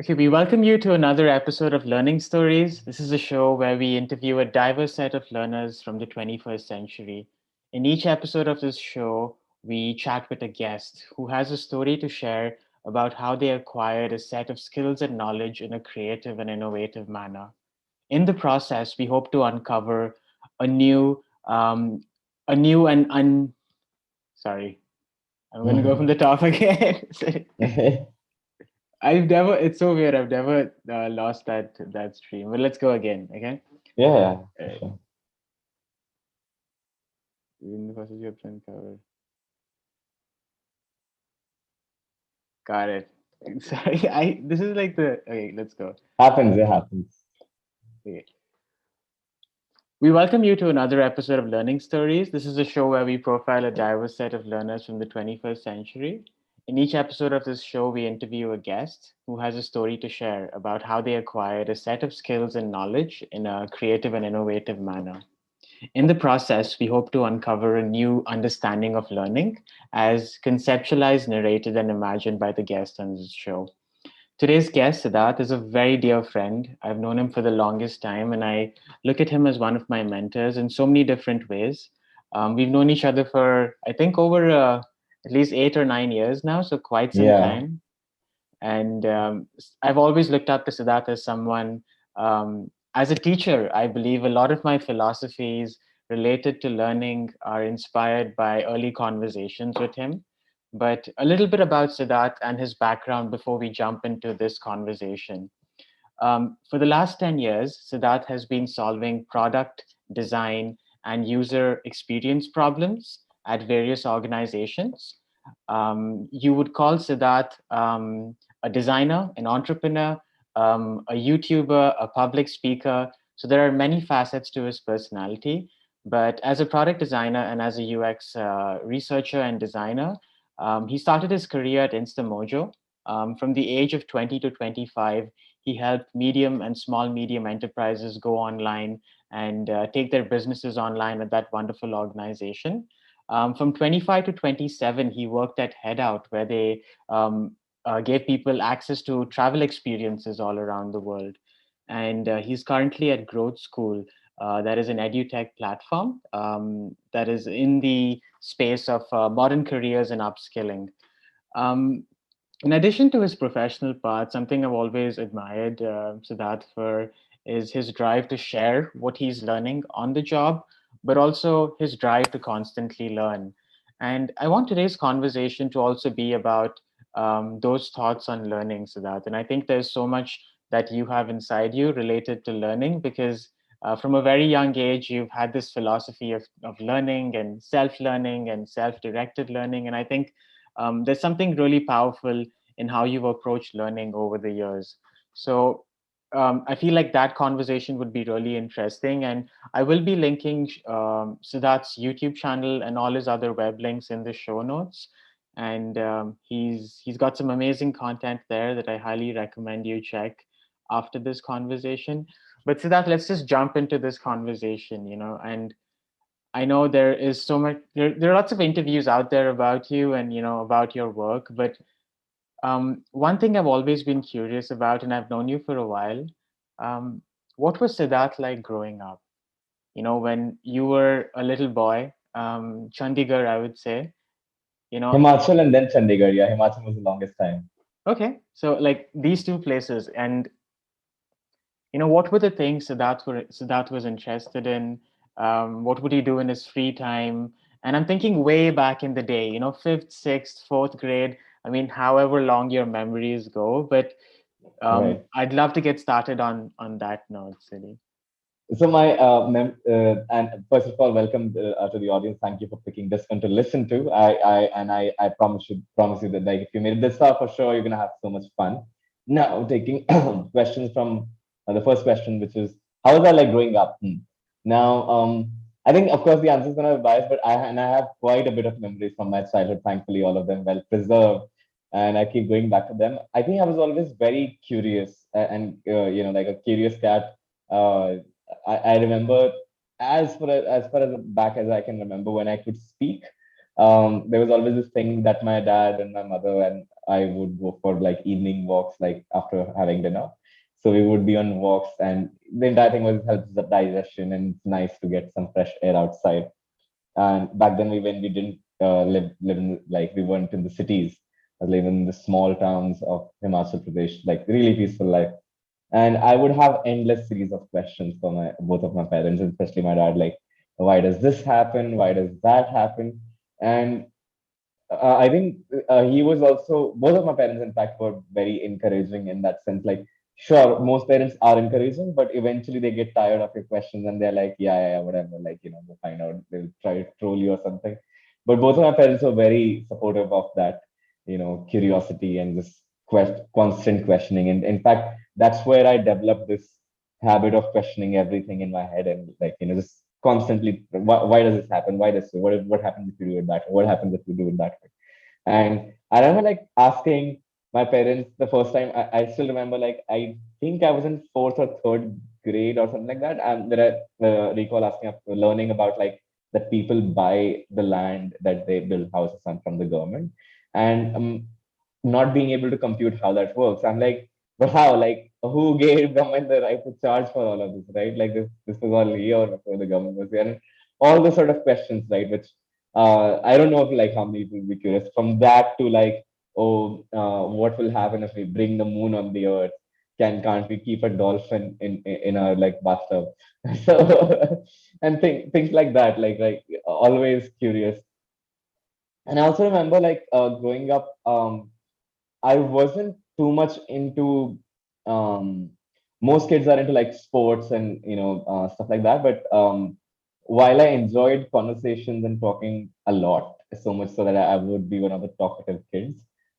Okay, we welcome you to another episode of Learning Stories. This is a show where we interview a diverse set of learners from the 21st century. In each episode of this show, we chat with a guest who has a story to share about how they acquired a set of skills and knowledge in a creative and innovative manner. In the process, we hope to uncover a new, um, a new and un. Sorry, I'm going to go from the top again. Yeah, I've never. It's so weird. I've never lost that stream. But let's go again. Okay. yeah, for Uh, sure. University of Trent cover. Got it. Sorry. I. This is like the. Okay. Let's go. Happens, it happens. Okay. We welcome you to another episode of Learning Stories. This is a show where we profile a diverse set of learners from the 21st century. In each episode of this show, we interview a guest who has a story to share about how they acquired a set of skills and knowledge in a creative and innovative manner. In the process, we hope to uncover a new understanding of learning as conceptualized, narrated, and imagined by the guest on this show. Today's guest, Sidharth, is a very dear friend. I've known him for the longest time, and I look at him as one of my mentors in so many different ways. We've known each other for, I think, over at least 8 or 9 years now, so quite some Yeah, time. And I've always looked up to Siddharth as someone, as a teacher, I believe a lot of my philosophies related to learning are inspired by early conversations with him. But a little bit about Siddharth and his background before we jump into this conversation. For the last 10 years, Siddharth has been solving product design and user experience problems at various organizations. You would call Siddharth a designer, an entrepreneur, a YouTuber, a public speaker. So there are many facets to his personality. But as a product designer and as a UX researcher and designer, he started his career at Instamojo. From the age of 20 to 25, he helped medium and small medium enterprises go online and take their businesses online at that wonderful organization. From 25 to 27, he worked at Head Out, where they gave people access to travel experiences all around the world. And he's currently at Growth School, that is an edutech platform that is in the space of modern careers and upskilling. Um, in addition to his professional path, something I've always admired Siddharth for is his drive to share what he's learning on the job, but also his drive to constantly learn. And I want today's conversation to also be about those thoughts on learning, Siddharth. And I think there's so much that you have inside you related to learning because from a very young age, you've had this philosophy of learning and self-learning and self-directed learning. And I think there's something really powerful in how you've approached learning over the years. So I feel like that conversation would be really interesting. And I will be linking Siddharth's YouTube channel and all his other web links in the show notes. And he's got some amazing content there that I highly recommend you check after this conversation. But Siddharth, let's just jump into this conversation, and I know there is so much. There are lots of interviews out there about you and about your work. But one thing I've always been curious about, and I've known you for a while. Um, what was Siddharth like growing up? When you were a little boy, Chandigarh, I would say. You know, Himachal and then Chandigarh. Yeah, Himachal was the longest time. okay. So like these two places, and what were the things Siddharth was interested in? What would he do in his free time? And I'm thinking way back in the day, fifth, sixth, fourth grade. I mean, however long your memories go, but Right. I'd love to get started on that note, Siddhi. So and first of all, welcome to the audience. Thank you for picking this one to listen to. I promise you that like if you made it this far, for sure you're gonna have so much fun. Now taking questions from the first question, which is how was I like growing up? Now, I think of course the answer is gonna be biased, but I have quite a bit of memories from my childhood. Thankfully, all of them well preserved, and I keep going back to them. I think I was always very curious and like a curious cat. Uh, I remember as far as back as I can remember when I could speak. there was always this thing that my dad and my mother and I would go for like evening walks, like after having dinner. So we would be on walks, and the entire thing was helps the digestion, and it's nice to get some fresh air outside. And back then, when we didn't live in, like, we weren't in the cities, I was living in the small towns of Himachal Pradesh, like really peaceful life. And I would have endless series of questions for my both of my parents, and especially my dad, like, why does this happen? Why does that happen? And I think he was also, both of my parents, in fact, were very encouraging in that sense. Like, sure, most parents are encouraging, but eventually they get tired of your questions and they're like, yeah, whatever, like, we'll find out, they'll try to troll you or something. But both of my parents were very supportive of that, curiosity and just constant questioning. And in fact, that's where I developed this habit of questioning everything in my head, and, like, just constantly, why does this happen? Why does what happens if you do it that way? What happens if you do it that way? And I remember, like, asking my parents the first time. I still remember, like, I think I was in fourth or third grade or something like that. And then I recall learning about, like, that people buy the land that they build houses on from the government, and not being able to compute how that works. I'm like, but how? Like, who gave government the right to charge for all of this, right? Like, this was all here before the government was here, and all those sort of questions, right? Which I don't know if, like, how many people will be curious from that to, like, oh, what will happen if we bring the moon on the earth? Can't we keep a dolphin in our, like, bathtub? So and things like that, like always curious. And I also remember, like, growing up, I wasn't too much into, um, most kids are into, like, sports and, stuff like that. But while I enjoyed conversations and talking a lot, so much so that I would be one of the talkative kids,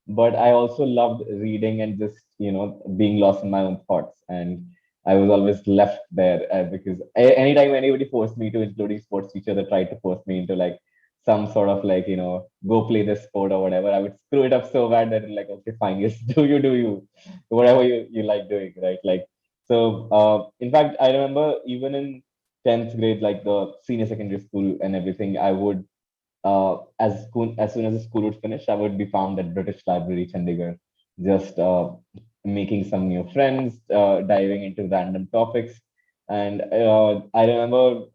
but I also loved reading and just, being lost in my own thoughts. And I was always left there, because anytime anybody forced me to, including sports teacher that tried to force me into, like, some sort of, like, go play this sport or whatever, I would screw it up so bad that, like, okay, fine, yes, do you, whatever you like doing, right? Like, so in fact, I remember even in 10th grade, like the senior secondary school and everything, I would, as soon as the school would finish, I would be found at British Library, Chandigarh, just making some new friends, diving into random topics. And I remember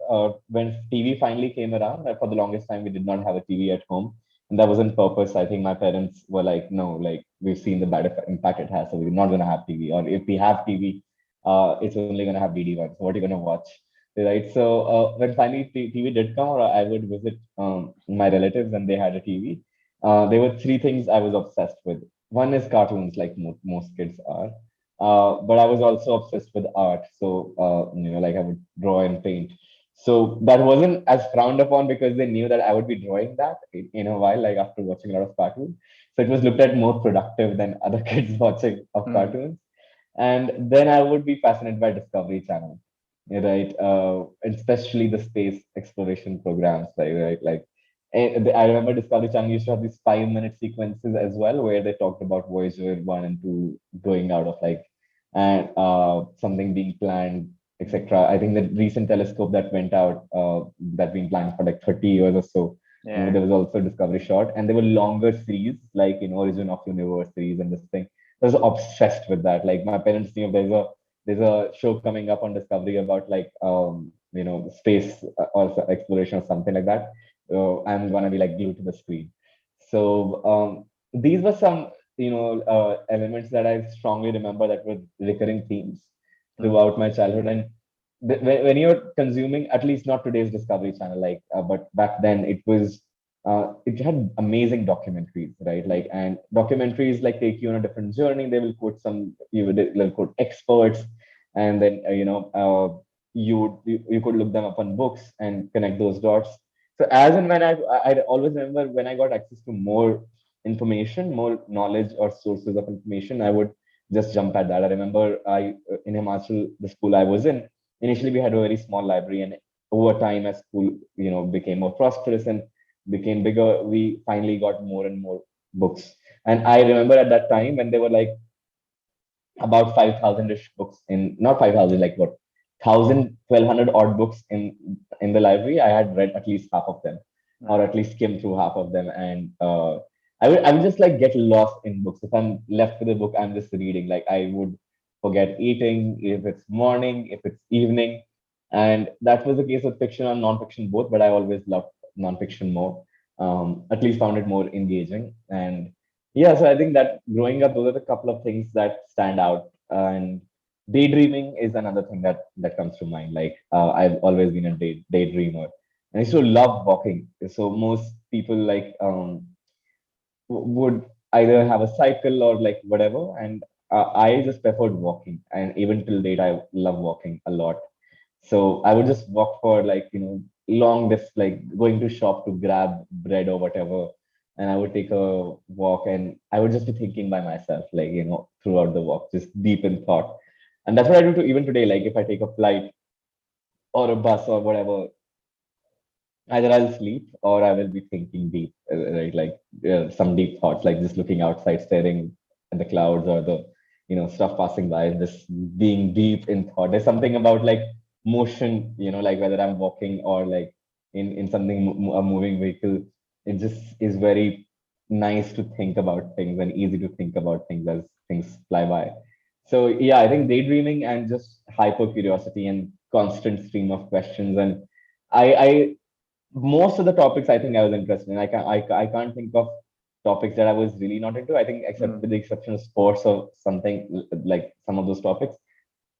when TV finally came around, for the longest time, we did not have a TV at home. And that was on purpose. I think my parents were like, no, like, we've seen the bad impact it has, so we're not going to have TV. Or if we have TV, it's only going to have BD ones. So what are you going to watch? Right. So when finally TV did come, or I would visit my relatives and they had a TV. There were three things I was obsessed with. One is cartoons, like most kids are. But I was also obsessed with art. So, like, I would draw and paint. So that wasn't as frowned upon because they knew that I would be drawing that in a while, like after watching a lot of cartoons. So it was looked at more productive than other kids watching of Mm. cartoons. And then I would be fascinated by Discovery Channel, right? Especially the space exploration programs, right? Like, I remember Discovery Channel used to have these 5 minute sequences as well, where they talked about Voyager 1 and 2 going out of, like, and something being planned, etc. I think the recent telescope that went out, that been planned for like 30 years or so. Yeah. There was also a Discovery shot, and there were longer series, like, Origin of Universe series and this thing. I was obsessed with that. Like, my parents knew there's a show coming up on Discovery about, like, space, or exploration or something like that. I'm gonna be, like, glued to the screen. So these were some, elements that I strongly remember that were recurring themes Mm. throughout my childhood. And when you're consuming, at least not today's Discovery Channel, like, but back then it had amazing documentaries, right? Like, and documentaries, like, take you on a different journey. They will quote they'll quote experts, and then you could look them up on books and connect those dots. So as and when I always remember when I got access to more information, more knowledge or sources of information, I would just jump at that. I remember in Himachal, the school I was in, initially we had a very small library, and over time, as school, became more prosperous and became bigger, we finally got more and more books. And I remember at that time when there were, like, about 5,000-ish books in, not 5,000, like, what, 1,000, 1,200 odd books in the library. I had read at least half of them. or Right. at least skim through half of them. And I would just like get lost in books. If I'm left with a book, I'm just reading. Like I would forget eating if it's morning, if it's evening. And that was the case with fiction and nonfiction both, but I always loved nonfiction more. At least found it more engaging. And yeah, so I think that growing up, those are the couple of things that stand out. And daydreaming is another thing that comes to mind. Like I've always been a daydreamer. And I used to love walking. So most people like would either have a cycle or like whatever, and I just preferred walking. And even till date, I love walking a lot. So I would just walk for like long this like going to shop to grab bread or whatever, and I would take a walk, and I would just be thinking by myself like throughout the walk, just deep in thought. And that's what I do to even today. Like if I take a flight or a bus or whatever, either I'll sleep or I will be thinking deep, right? Like some deep thoughts, like just looking outside, staring at the clouds or the stuff passing by, and just being deep in thought. There's something about like motion, like whether I'm walking or like in something a moving vehicle. It just is very nice to think about things and easy to think about things as things fly by. So yeah, I think daydreaming and just hyper curiosity and constant stream of questions. And I most of the topics I think I was interested in. I can't think of topics that I was really not into. I think except Mm. with the exception of sports or something like some of those topics,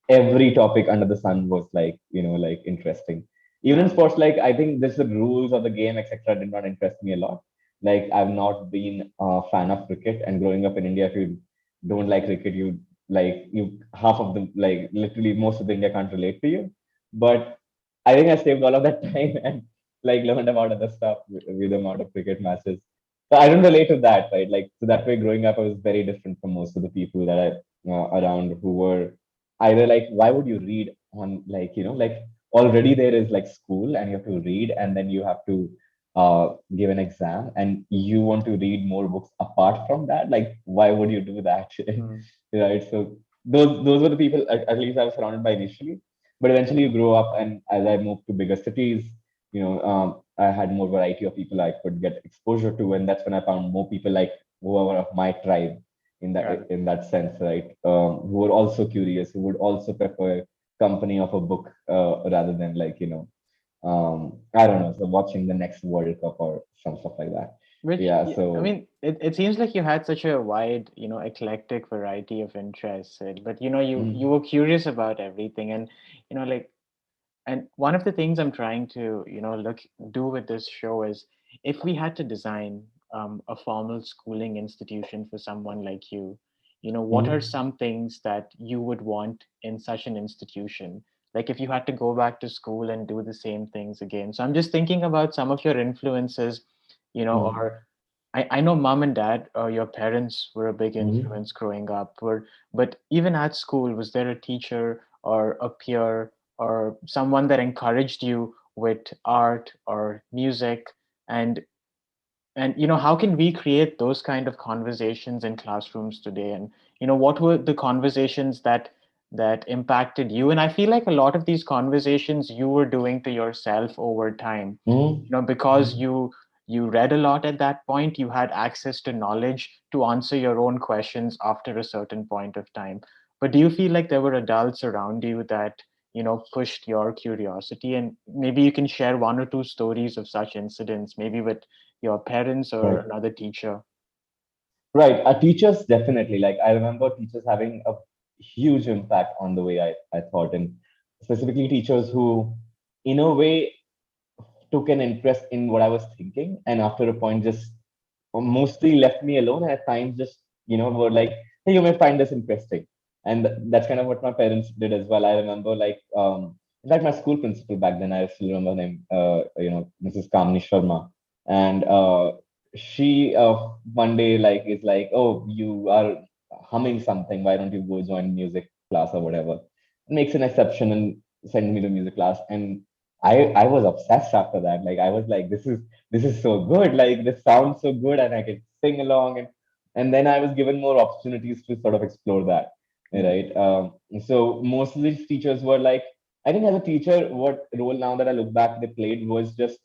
every topic under the sun was like like interesting. Even in Right. sports, like I think this the rules of the game etc. did not interest me a lot. Like I've not been a fan of cricket, and growing up in India, if you don't like cricket, you half of them like literally most of the India can't relate to you. But I think I saved all of that time and like learned about other stuff with the amount of cricket matches. So I don't relate to that, right? Like so that way, growing up, I was very different from most of the people that I around who were either like why would you read on like like already there is like school and you have to read and then you have to give an exam and you want to read more books apart from that, like why would you do that? Mm. Right, so those were the people at least I was surrounded by initially. But eventually you grow up, and as I moved to bigger cities, I had more variety of people I could get exposure to, and that's when I found more people like who were of my tribe Got it. in that sense, right? Who were also curious, who would also prefer company of a book rather than like I don't know, so watching the next World Cup or some stuff like that. Which, Yeah, yeah, I so. mean, it seems like you had such a wide, eclectic variety of interests, but you Mm, were curious about everything, and like, and one of the things I'm trying to, look do with this show is, if we had to design a formal schooling institution for someone like you, what are mm, some things that you would want in such an institution? Like if you had to go back to school and do the same things again. So I'm just thinking about some of your influences, mm, or I know mom and dad, your parents were a big mm. influence growing up, but even at school, was there a teacher or a peer or someone that encouraged you with art or music? And how can we create those kind of conversations in classrooms today? And what were the conversations that impacted you? And I feel like a lot of these conversations you were doing to yourself over time, Mm, because mm. you read a lot at that point, you had access to knowledge to answer your own questions after a certain point of time. But do you feel like there were adults around you that pushed your curiosity? And maybe you can share one or two stories of such incidents, maybe with your parents or Right. another teacher. Right. Teachers definitely. Like I remember teachers having a huge impact on the way I thought, and specifically teachers who, in a way, took an interest in what I was thinking, and after a point, just mostly left me alone. And at times, just were like, "Hey, you may find this interesting," and that's kind of what my parents did as well. I remember, like, in fact, my school principal back then, I still remember her name, Mrs. Kamini Sharma, and she one day like is like, "Oh, you are humming something. Why don't you go join music class or whatever?" Makes an exception and send me to music class, and I was obsessed after that. Like I was like, this is so good. Like this sounds so good, and I could sing along, and then I was given more opportunities to sort of explore that, Mm. right? So most of these teachers were like, I think as a teacher, what role now that I look back they played was just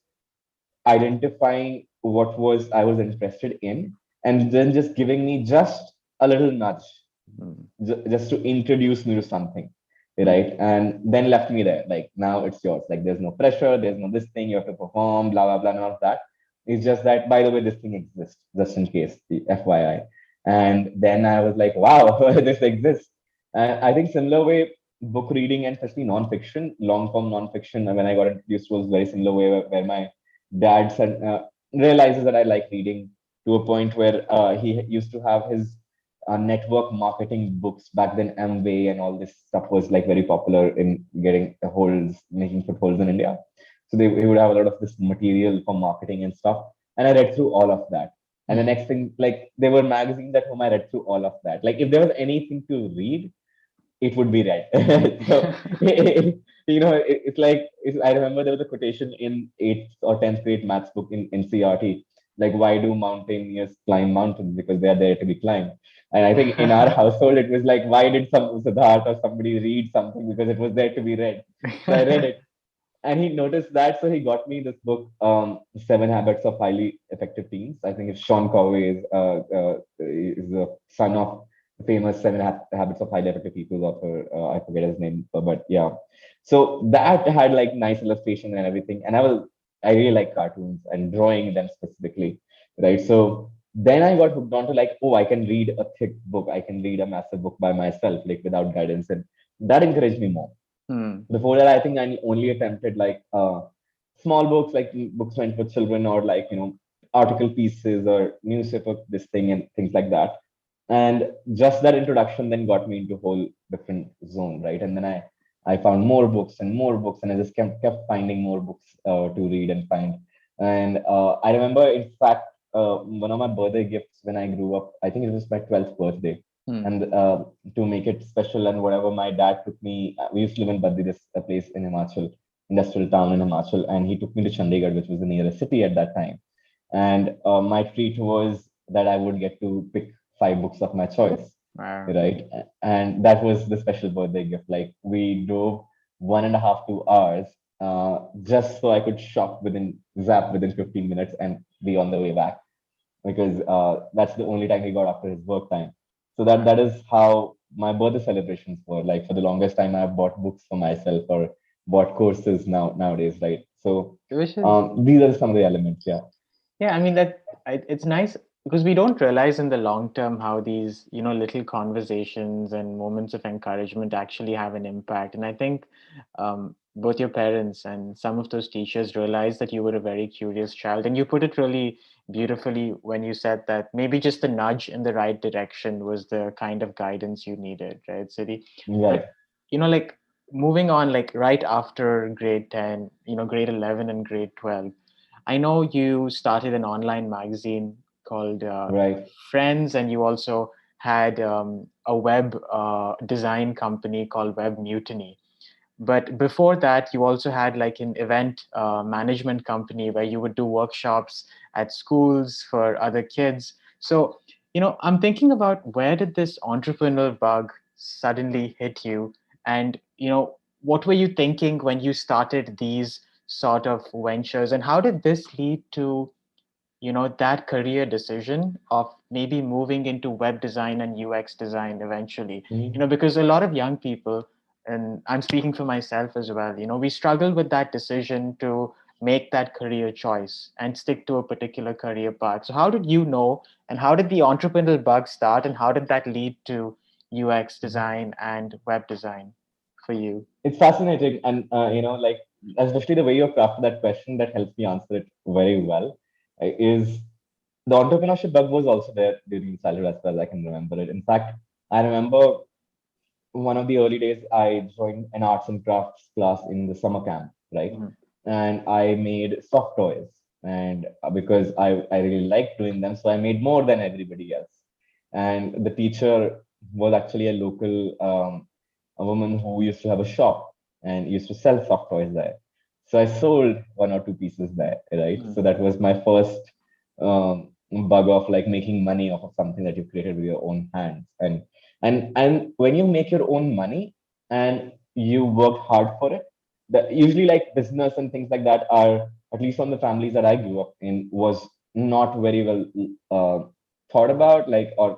identifying what was I was interested in, and then just giving me just a little nudge, Mm, just to introduce me to something, mm, right? And then left me there. Like, now it's yours. Like, there's no pressure, there's no this thing you have to perform, blah blah blah, none of that. It's just that, by the way, this thing exists, just in case, the FYI. And then I was like, wow, this exists. And I think similar way, book reading, and especially non-fiction, long form non-fiction, when I got introduced, was very similar way, where my dad said, realizes that I like reading, to a point where he used to have his network marketing books. Back then, Amway and all this stuff was like very popular in getting holes, making footholds in India. So he would have a lot of this material for marketing and stuff. And I read through all of that. And the next thing, like, there were magazines at home, I read through all of that. Like, if there was anything to read, it would be read. So, it's like, I remember there was a quotation in 8th or 10th grade maths book in NCRT, like, why do mountaineers climb mountains? Because they are there to be climbed. And I think in our household, it was like, why did some Sidharth or somebody read something? Because it was there to be read. So I read it, and he noticed that, so he got me this book, Seven Habits of Highly Effective Teens. I think it's Sean Covey is the son of the famous Habits of Highly Effective People author. I forget his name, but yeah. So that had like nice illustration and everything, and I really like cartoons and drawing them specifically, right? So then I got hooked on to, like, oh, I can read a thick book, I can read a massive book by myself, like, without guidance, and that encouraged me more. mm, Before that, I think I only attempted, like, small books, like books meant for children, or like, article pieces or newspaper this thing and things like that. And just that introduction then got me into a whole different zone, right? And then I found more books and more books, and I just kept finding more books to read and find. And I remember, in fact, one of my birthday gifts when I grew up, I think it was my 12th birthday. mm, And to make it special and whatever, my dad took me. We used to live in Baddi, this a place in Himachal, industrial town in Himachal, and he took me to Chandigarh, which was the nearest city at that time. And my treat was that I would get to pick 5 books of my choice, wow. right? And that was the special birthday gift. Like, we drove 1.5, 2 hours, just so I could shop within 15 minutes and be on the way back, because that's the only time he got after his work time. So that is how my birthday celebrations were. Like, for the longest time, I've bought books for myself, or bought courses nowadays, right? So Which is these are some of the elements. Yeah. Yeah, I mean it's nice because we don't realize in the long term how these, little conversations and moments of encouragement actually have an impact. And I think both your parents and some of those teachers realized that you were a very curious child, and you put it really beautifully when you said that maybe just the nudge in the right direction was the kind of guidance you needed, right, Siddhi? Right. But like moving on, like right after grade 10, grade 11 and grade 12. I know you started an online magazine called Right. Friends, and you also had a web design company called Web Mutiny. But before that, you also had like an event management company where you would do workshops at schools for other kids. So, I'm thinking about, where did this entrepreneur bug suddenly hit you? And, what were you thinking when you started these sort of ventures? And how did this lead to, that career decision of maybe moving into web design and UX design eventually? Mhm. Because a lot of young people, and I'm speaking for myself as well, we struggle with that decision to make that career choice and stick to a particular career path. So how did you know, and how did the entrepreneurial bug start, and how did that lead to UX design and web design for you? It's fascinating, and like, especially the way you crafted that question, that helps me answer it very well. Is the entrepreneurship bug was also there during childhood, as far as I can remember it. In fact, I remember one of the early days, I joined an arts and crafts class in the summer camp, right? Mhm. And I made soft toys. And because I really liked doing them, so I made more than everybody else. And the teacher was actually a local, a woman who used to have a shop and used to sell soft toys there. So I sold 1 or 2 pieces there, right? Mhm. So that was my first bug of, like, making money off of something that you created with your own hands. And when you make your own money and you worked hard for it, usually, like, business and things like that are at least from the families that I grew up in, was not very well thought about, like, or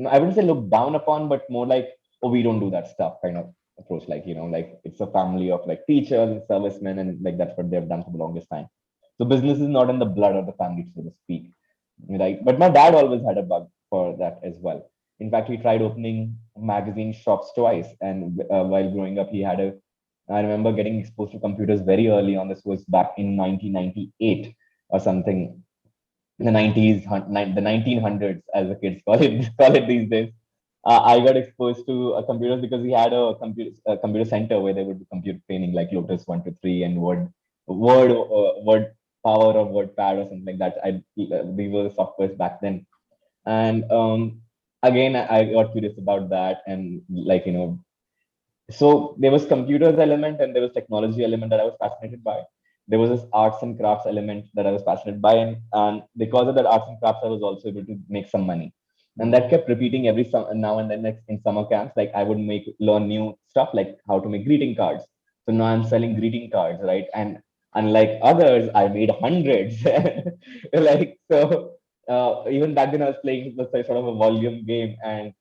I wouldn't say looked down upon, but more like, oh, we don't do that stuff kind of approach. Like, like it's a family of like teachers and servicemen, and like that's what they've done for the longest time. So business is not in the blood of the family, so to speak, right? But my dad always had a bug for that as well. In fact, he tried opening magazine shops twice, and while growing up, he had a. I remember getting exposed to computers very early on. This was back in 1998 or something, the 90s, the 1900s, as the kids call it, call it these days. I got exposed to computers because we had a computer center where they would do computer training, like Lotus 123 and Word Power or WordPad or something like that. These were the softwares back then, and again, I got curious about that, and like, so there was computers element and there was technology element that I was fascinated by. There was this arts and crafts element that I was passionate by, and because of that arts and crafts, I was also able to make some money, and that kept repeating every now and then. Like in summer camps, like I would learn new stuff, like how to make greeting cards. So now I'm selling greeting cards, right? And unlike others, I made hundreds. Like so, even back then I was playing sort of a volume game, and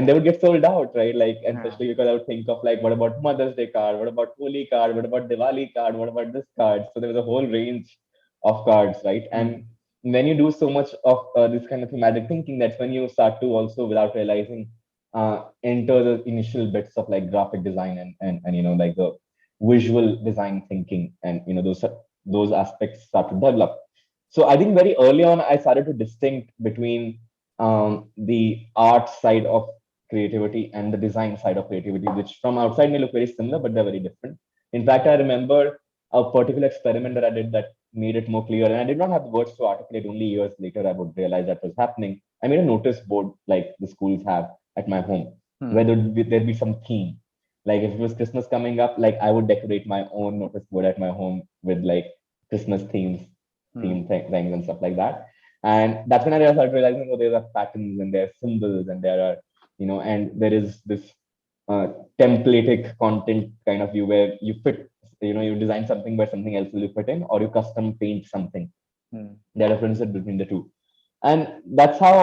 they would get sold out, right? Like, and Yeah. especially because I would think of like, what about Mother's Day card? What about Holi card? What about Diwali card? What about this card? So there was a whole range of cards, right? And Mm. when you do so much of this kind of thematic thinking, that's when you start to also, without realizing, enter the initial bits of like graphic design and like the visual design thinking, and those aspects start to develop. So I think very early on, I started to distinct between the art side of creativity and the design side of creativity, which from outside may look very similar, but they're very different. In fact, I remember a particular experiment that I did that made it more clear. And I did not have the words to articulate. Only years later, I would realize that was happening. I made a notice board like the schools have at my home, where Mm. there'd be some theme. Like if it was Christmas coming up, like I would decorate my own notice board at my home with like Christmas Mm. things and stuff like that. And that's when I started realizing, oh, there are patterns and there are symbols and there are, and there is this uh, templatic content kind of view where you fit, you design something where something else will fit in, or you custom paint something. Mm. There are differences between the two. And that's how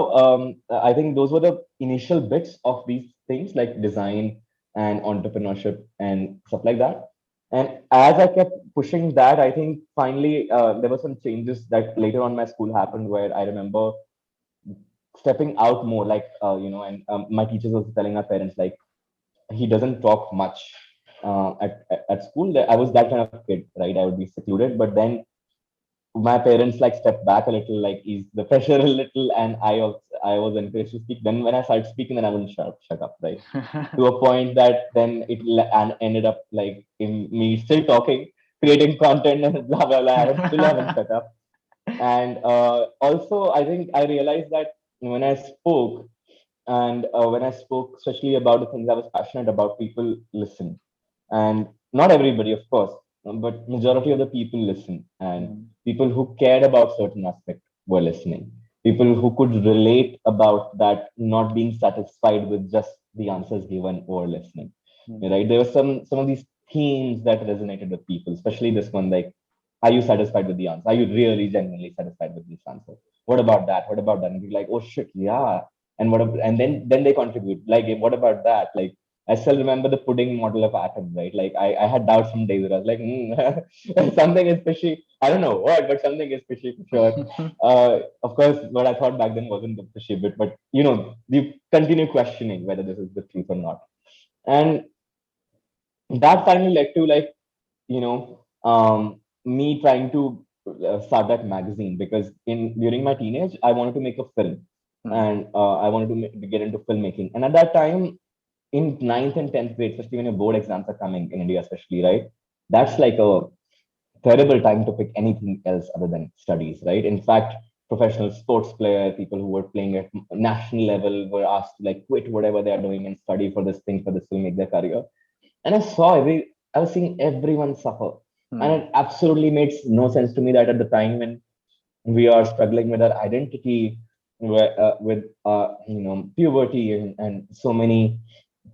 I think those were the initial bits of these things like design and entrepreneurship and stuff like that. And as I kept pushing that, I think finally there were some changes that later on my school happened where I remember stepping out more, like, and my teachers also telling our parents, like, he doesn't talk much at school. I was that kind of kid, right? I would be secluded, but then my parents like stepped back a little, like ease the pressure a little, and I was encouraged to speak. Then when I started speaking, then I wouldn't shut up, right? To a point that then and ended up like in me still talking, creating content, and blah blah blah. I still haven't shut up. And also, I think I realized that when I spoke, and when I spoke, especially about the things I was passionate about, people listen, and not everybody, of course, but majority of the people listen, and Mm. people who cared about certain aspect were listening. People who could relate about that not being satisfied with just the answers given or listening. Mm. Right? There were some of these themes that resonated with people, especially this one, like, are you satisfied with the answer? Are you really genuinely satisfied with this answer? What about that? What about that? And be like, oh shit, yeah. And and then they contribute. Like, what about that? Like, I still remember the pudding model of atom, right? Like I had doubts some days where I was like, something is fishy. I don't know what, but something is fishy for sure. Of course, what I thought back then wasn't the fishy bit, but you continue questioning whether this is the truth or not. And that finally led to, like, me trying to start that magazine, because in during my teenage I wanted to make a film, Mm. and I wanted to get into filmmaking. And at that time, in ninth and 10th grade, especially when your board exams are coming in India, especially, right? That's like a terrible time to pick anything else other than studies, right? In fact, professional sports player, people who were playing at national level were asked to like quit whatever they are doing and study for this thing, for this to make their career. And I was seeing everyone suffer. And Mm. it absolutely makes no sense to me that at the time when we are struggling with our identity, with puberty and so many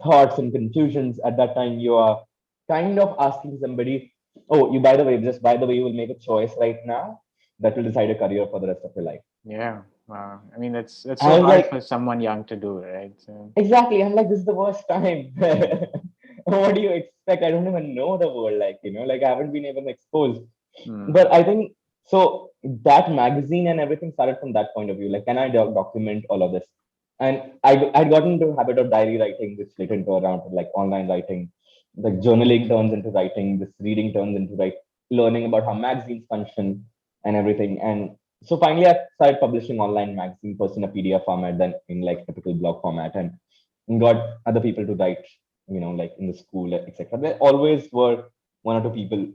thoughts and confusions, at that time you are kind of asking somebody Oh, you, by the way, just by the way, you will make a choice right now that will decide a career for the rest of your life. Yeah. Wow. I mean, that's I so was hard like, for someone young to do, right? So, exactly. I'm like, this is the worst time. yeah. What do you expect? I don't even know the world, like, like I haven't been even exposed. Mm. But I think so that magazine and everything started from that point of view. Like, can I document all of this? And I'd gotten into a habit of diary writing, which later into around like online writing, like journaling turns into writing, this reading turns into like learning about how magazines function and everything. And so finally, I started publishing online magazine first in a PDF format, then in like typical blog format, and got other people to write, like in the school, etc. There always were one or two people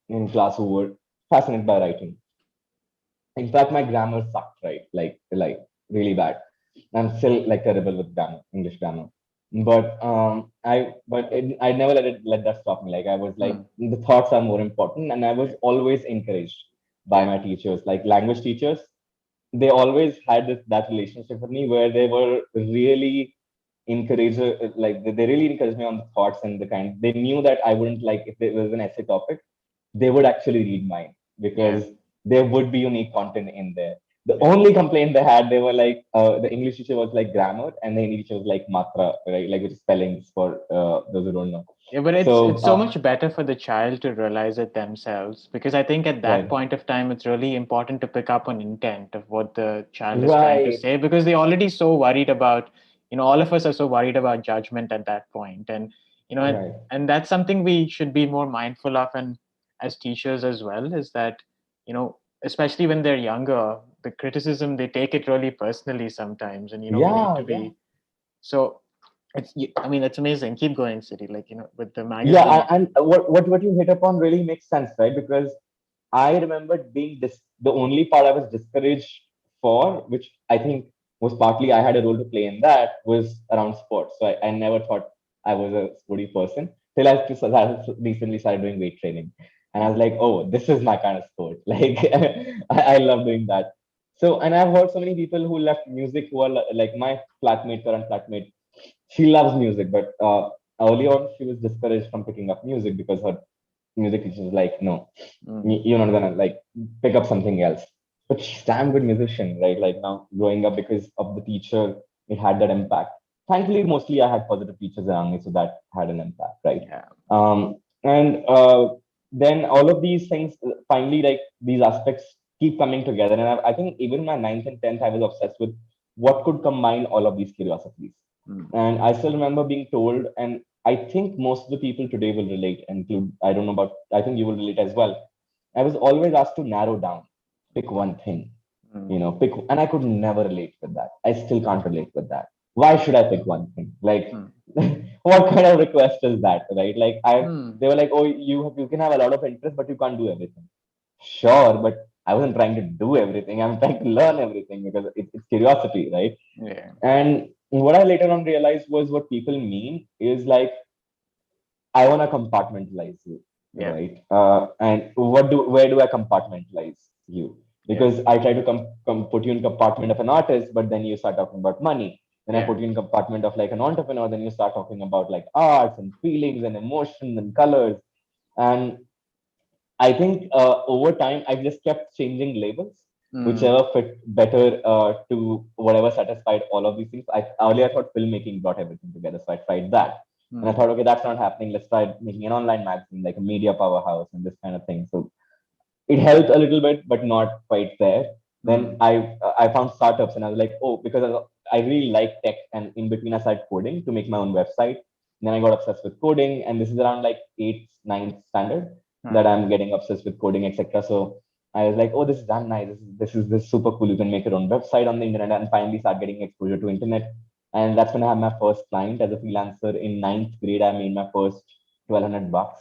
in class who were fascinated by writing. In fact, my grammar sucked, right? Like really bad. I'm still like terrible with grammar, English grammar. I never let that stop me. Like I was like Mm. the thoughts are more important, and I was always encouraged by Yeah. my teachers, like language teachers. They always had that relationship with me where they were really like they really encouraged me on the thoughts and the kind. They knew that I wouldn't like if there was an essay topic, they would actually read mine Yeah. because there would be unique content in there. The Yeah. only complaint they had, they were like, the English teacher was like grammar, and the Hindi teacher was like matra, right? Like which is spellings for those who don't know. Yeah, but So, it's so much better for the child to realize it themselves, because I think at that right, point of time it's really important to pick up on intent of what the child is trying to right, say, because they're already so worried about, all of us are so worried about judgment at that point. And right. and that's something we should be more mindful of, and as teachers as well, is that, especially when they're younger, the criticism, they take it really personally sometimes, and we need to Yeah, yeah. be so I mean, it's amazing. Keep going, City. Like, with the Yeah, magazine. and what you hit upon really makes sense, right? Because I remember being the only part I was discouraged for, which I think was partly I had a role to play in that, was around sports. So I never thought I was a sporty person till I recently started doing weight training, and I was Mm, like, oh, this is my kind of sport. Like I love doing that. So, and I've heard so many people who left music who are like my flatmate, current flatmate. She loves music, but early on she was discouraged from picking up music because her music teacher was like, no, mm, you're not gonna like pick up something else. But she's damn good musician, right? Like now growing up because of the teacher, it had that impact. Thankfully, mostly I had positive teachers around me, so that had an impact, right? yeah. And then all of these things finally, like these aspects keep coming together. And I think even my ninth and tenth, I was obsessed with what could combine all of these curiosities. Mm, And I still remember being told, and I think most of the people today will relate, include, I don't know about, I think you will relate as well. I was always asked to narrow down, pick one thing, mm, and I could never relate with that. I still can't relate with that. Why should I pick one thing? Like, mm, what kind of request is that, right? mm. They were like, oh, you can have a lot of interest, but you can't do everything. Sure, but I wasn't trying to do everything. I'm trying to learn everything because it's curiosity, right? Yeah. And what I later on realized was what people mean is like, I want to compartmentalize you, Yeah. right? And where do I compartmentalize you? Yeah. Because I try to put you in compartment of an artist, but then you start talking about money. Then I Yeah. put you in compartment of like an entrepreneur, then you start talking about like arts and feelings and emotions and colors. And I think over time, I just kept changing labels, Mm, whichever fit better to whatever satisfied all of these things. Earlier I thought filmmaking brought everything together, so I tried that, and I mm, thought, okay, that's not happening. Let's try making an online magazine, like a media powerhouse, and this kind of thing. So it helped a little bit, but not quite there. Then mm, I found startups, and I was like, oh, because I really like tech, and in between I started coding to make my own website. Then I got obsessed with coding, and this is around like eighth, ninth standard that mm, I'm getting obsessed with coding, etc. So I was like, oh, this is damn nice. This is super cool. You can make your own website on the internet, and finally start getting exposure to internet. And that's when I had my first client as a freelancer in ninth grade. I made my first $1,200,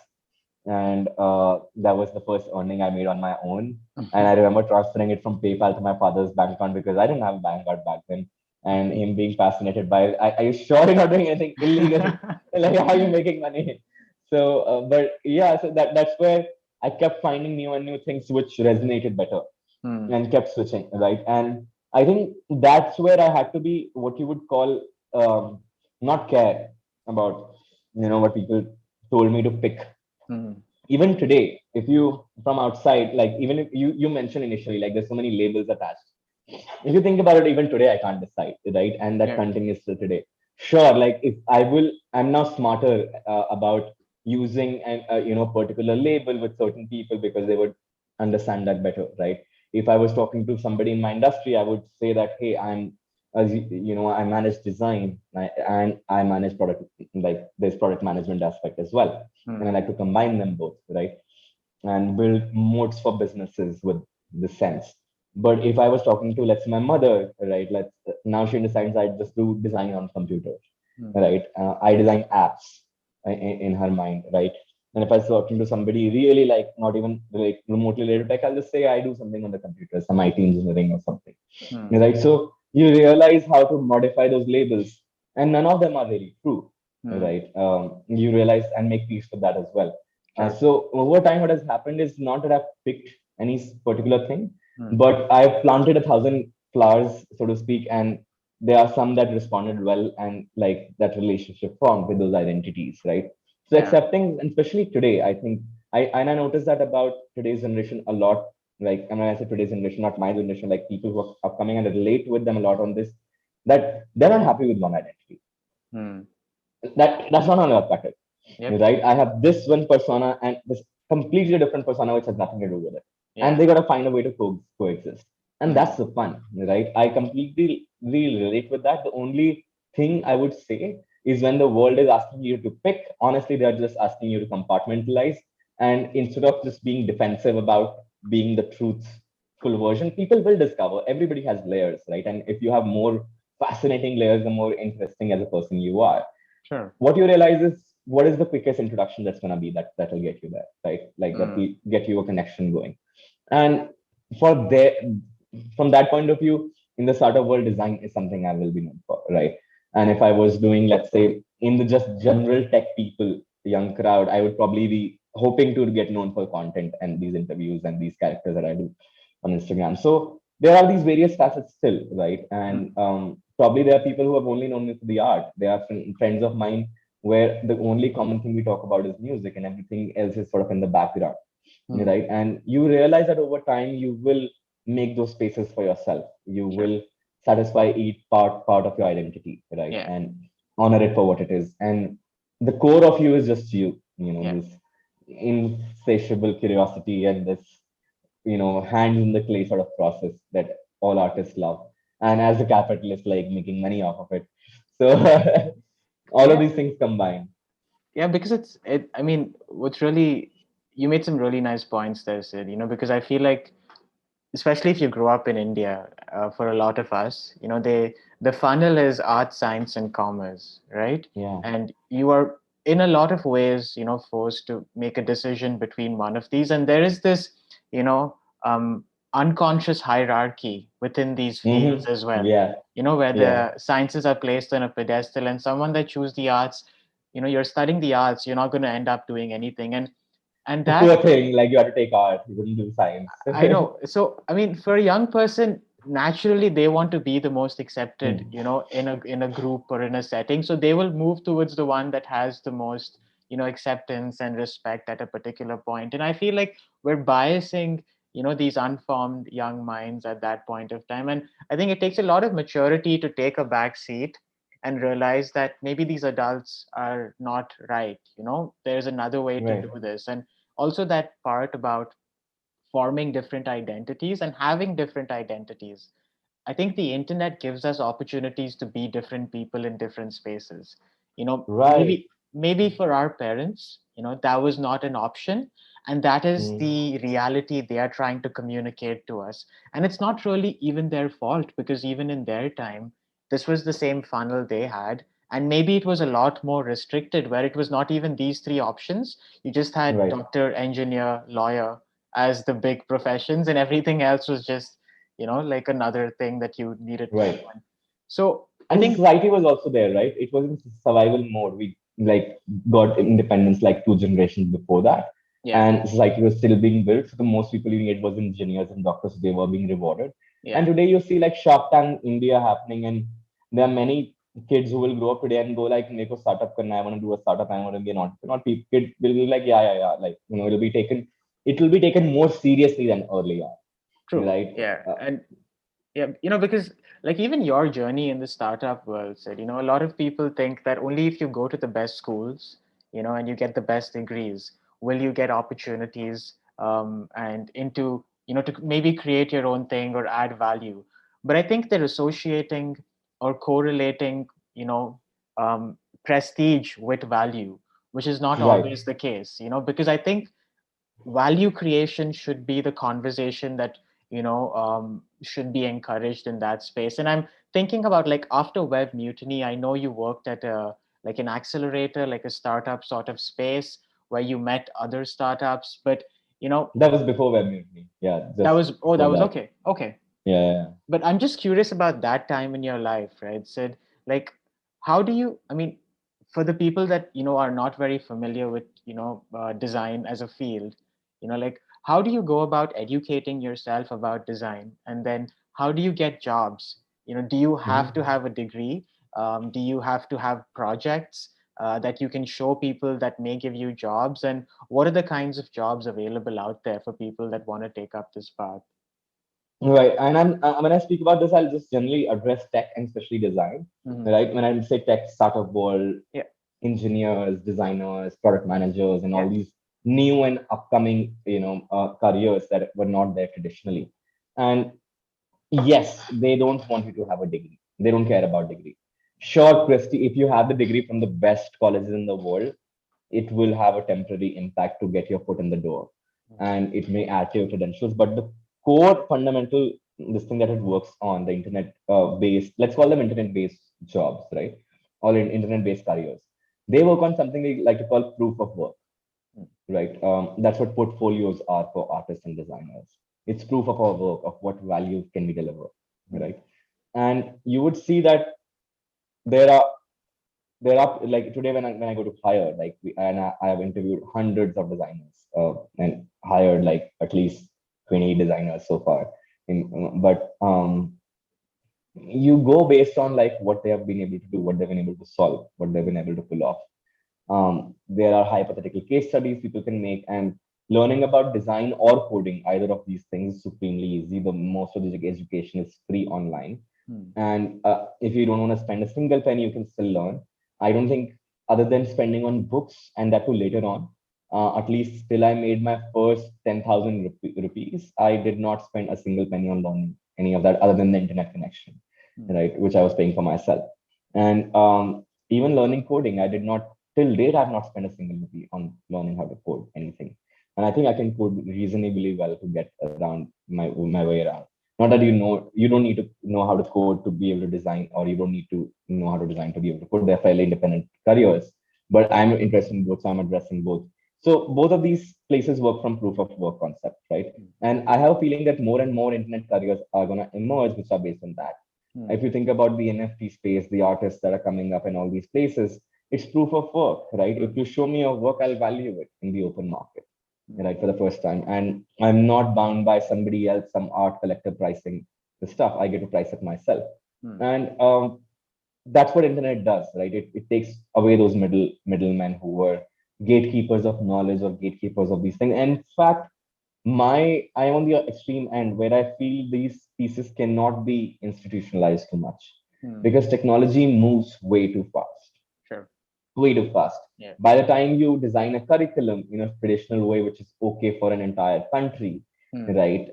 and that was the first earning I made on my own. And I remember transferring it from PayPal to my father's bank account because I didn't have a bank account back then. And him being fascinated by it, are you sure you're not doing anything illegal? Like, how are you making money? So, but yeah, so that's where I kept finding new and new things which resonated better mm, and kept switching, right? And I think that's where I had to be what you would call not care about, what people told me to pick. mm. even today, if you from outside, like even if you mentioned initially, like there's so many labels attached. If you think about it, even today I can't decide, right? And that Yeah. continues till today. Sure, like if I will, I'm now smarter about using an particular label with certain people because they would understand that better, right? If I was talking to somebody in my industry, I would say that, hey, I'm, as I manage design, and I manage product, like there's product management aspect as well, and I Hmm. like to combine them both, right? And build modes for businesses with the sense. But if I was talking to, let's say, my mother, right? Let's now she understands I just do design on computers, Hmm. right? I design apps in her mind, right? And if I was talking to somebody really like not even like remotely related to tech, I'll just say I do something on the computer, some IT engineering or something, Hmm. right? So you realize how to modify those labels, and none of them are really true, Hmm. right? You realize and make peace with that as well. Sure. So over time, what has happened is not that I've picked any particular thing, Hmm. but I've planted 1,000 flowers, so to speak, and there are some that responded well, and like that relationship formed with those identities, right? So Yeah. accepting, and especially today, I think I noticed that about today's generation a lot. Like, and when I say today's generation, not my generation, like people who are upcoming and I relate with them a lot on this, that they're not happy with one identity. Hmm. That's not on our packet, Yep. right? I have this one persona and this completely different persona which has nothing to do with it, and Yeah. they got to find a way to coexist, and Hmm. that's the fun, right? I completely really relate with that. The only thing I would say is when the world is asking you to pick, honestly, they're just asking you to compartmentalize, and instead of just being defensive about being the truthful version, people will discover everybody has layers, right? And if you have more fascinating layers, the more interesting as a person you are. Sure. What you realize is what is the quickest introduction that's going to be that'll get you there, right? Like that Hmm. will get you a connection going. And for there, from that point of view, in the startup world, design is something I will be known for, right? And if I was doing, let's say, in the just general tech people, young crowd, I would probably be hoping to get known for content and these interviews and these characters that I do on Instagram. So there are these various facets still, right? And Hmm. probably there are people who have only known me for the art. There are friends of mine where the only common thing we talk about is music and everything else is sort of in the background, Hmm. right? And you realize that over time you will make those spaces for yourself. You Sure. will satisfy each part of your identity, right? Yeah. And honor it for what it is. And the core of you is just you, Yeah. this insatiable curiosity and this, hands in the clay sort of process that all artists love. And as a capitalist, like making money off of it. So all of Yeah. these things combined. Yeah. Because I mean, what's really, you made some really nice points there, Sid, because I feel like, especially if you grew up in India, for a lot of us, the funnel is art, science, and commerce, right? Yeah. And you are in a lot of ways, forced to make a decision between one of these. And there is this, you know, unconscious hierarchy within these fields as well. Yeah. Where Yeah. the sciences are placed on a pedestal, and someone that choose the arts, you're studying the arts, you're not going to end up doing anything, and Poor that thing, like you have to take art, you wouldn't do science. I know. So, I mean, for a young person, naturally they want to be the most accepted, Hmm. in a group or in a setting. So they will move towards the one that has the most, acceptance and respect at a particular point. And I feel like we're biasing, these unformed young minds at that point of time. And I think it takes a lot of maturity to take a back seat and realize that maybe these adults are not right. There's another way to do Right. this. And also that part about forming different identities and having different identities. I think the internet gives us opportunities to be different people in different spaces. Right. Maybe for our parents, that was not an option. And that is Hmm. the reality they are trying to communicate to us. And it's not really even their fault, because even in their time, this was the same funnel they had. And maybe it was a lot more restricted, where it was not even these three options. You just had Right. doctor, engineer, lawyer as the big professions, and everything else was just, like another thing that you needed to do. Right. And so I And the think, society was also there, right? It was in survival mode. We like got independence like 2 generations before that. yeah, And society was still being built. So the most people you need was engineers and doctors. So they were being rewarded. And yeah, today you see like Shark Tank India happening, and there are many kids who will grow up today and go like, "Meko startup karna, I want to do a startup, I want to be an entrepreneur." Kid will be like, "Yeah, yeah, yeah." Like, it will be taken more seriously than earlier, True. right? Yeah. Uh, And yeah, because like even your journey in the startup world said, a lot of people think that only if you go to the best schools, and you get the best degrees, will you get opportunities and into, to maybe create your own thing or add value. But I think they're associating or correlating, um, prestige with value, which is not right. always the case, because I think value creation should be the conversation that should be encouraged in that space. And I'm thinking about, like, after Web Mutiny, I know you worked at a like an accelerator, like a startup sort of space where you met other startups. But you know That was before Web Mutiny. Yeah, that just was oh that before was that. okay. Yeah, yeah, But I'm just curious about that time in your life, right? Sid, like, how do you, I mean, for the people that, are not very familiar with, design as a field, like, how do you go about educating yourself about design? And then how do you get jobs? Do you have to yeah. have a degree? Do you have to have projects that you can show people that may give you jobs? And what are the kinds of jobs available out there for people that want to take up this path? Right. And when I speak about this, I'll just generally address tech and especially design. Hmm. Right. When I say tech, startup world, Yeah, engineers, designers, product managers, and yeah. all these new and upcoming, careers that were not there traditionally. And yes, they don't want you to have a degree. They don't care about degree. Sure, Christy, if you have the degree from the best colleges in the world, it will have a temporary impact to get your foot in the door, and it may add to your credentials. But the core fundamental, this thing that it works on the internet based, let's call them internet based jobs, right? Or in internet based careers. They work on something we like to call proof of work, right? That's what portfolios are for artists and designers. It's proof of our work, of what value can we deliver, Mm. right? And you would see that there are like today when I go to hire, like I have interviewed hundreds of designers and hired like at least 20 designers so far. But you go based on like what they have been able to do, what they've been able to solve, what they've been able to pull off. There are hypothetical case studies people can make, and learning about design or coding, either of these things, is supremely easy. The most of the education is free online, Mm. and if you don't want to spend a single penny, you can still learn. I don't think, other than spending on books and that too later on, at least till I made my first 10,000 rupees, I did not spend a single penny on learning any of that other than the internet connection, Mm. right? Which I was paying for myself. And even learning coding, I did not, till date, I've not spent a single rupee on learning how to code anything. And I think I can code reasonably well to get around my way around. Not that you don't need to know how to code to be able to design, or you don't need to know how to design to be able to code. They're fairly independent careers, but I'm interested in both, so I'm addressing both. So both of these places work from proof of work concept, right? Mm. And I have a feeling that more and more internet careers are going to emerge, which are based on that. Mm. If you think about the NFT space, the artists that are coming up in all these places, it's proof of work, right? If Mm. you show me your work, I'll value it in the open market, Mm. right, for the first time. And I'm not bound by somebody else, some art collector pricing the stuff. I get to price it myself. Mm. And that's what internet does, right? It takes away those middlemen who were gatekeepers of knowledge or gatekeepers of these things. And in fact, I'm on the extreme end where I feel these pieces cannot be institutionalized too much, Mm. because technology moves way too fast, Sure. way too fast. Yeah. By the time you design a curriculum in a traditional way, which is okay for an entire country, Mm. right?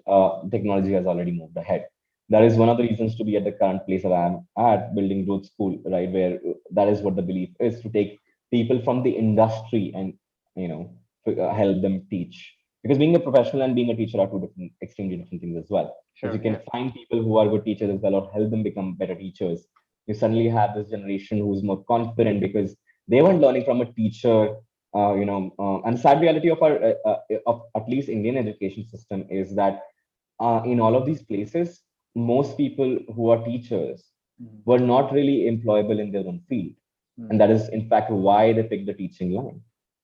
Technology has already moved ahead. That is one of the reasons to be at the current place that I'm at, building growth school, right? Where that is what the belief is, to take people from the industry and, you know, help them teach. Because being a professional and being a teacher are two different, extremely different things as well. If you Sure. can Yeah. find people who are good teachers as well, or help them become better teachers, you suddenly have this generation who's more confident because they weren't learning from a teacher. And the sad reality of our of at least Indian education system is that in all of these places, most people who are teachers Mm. were not really employable in their own field, and Mm. that is in fact why they picked the teaching line.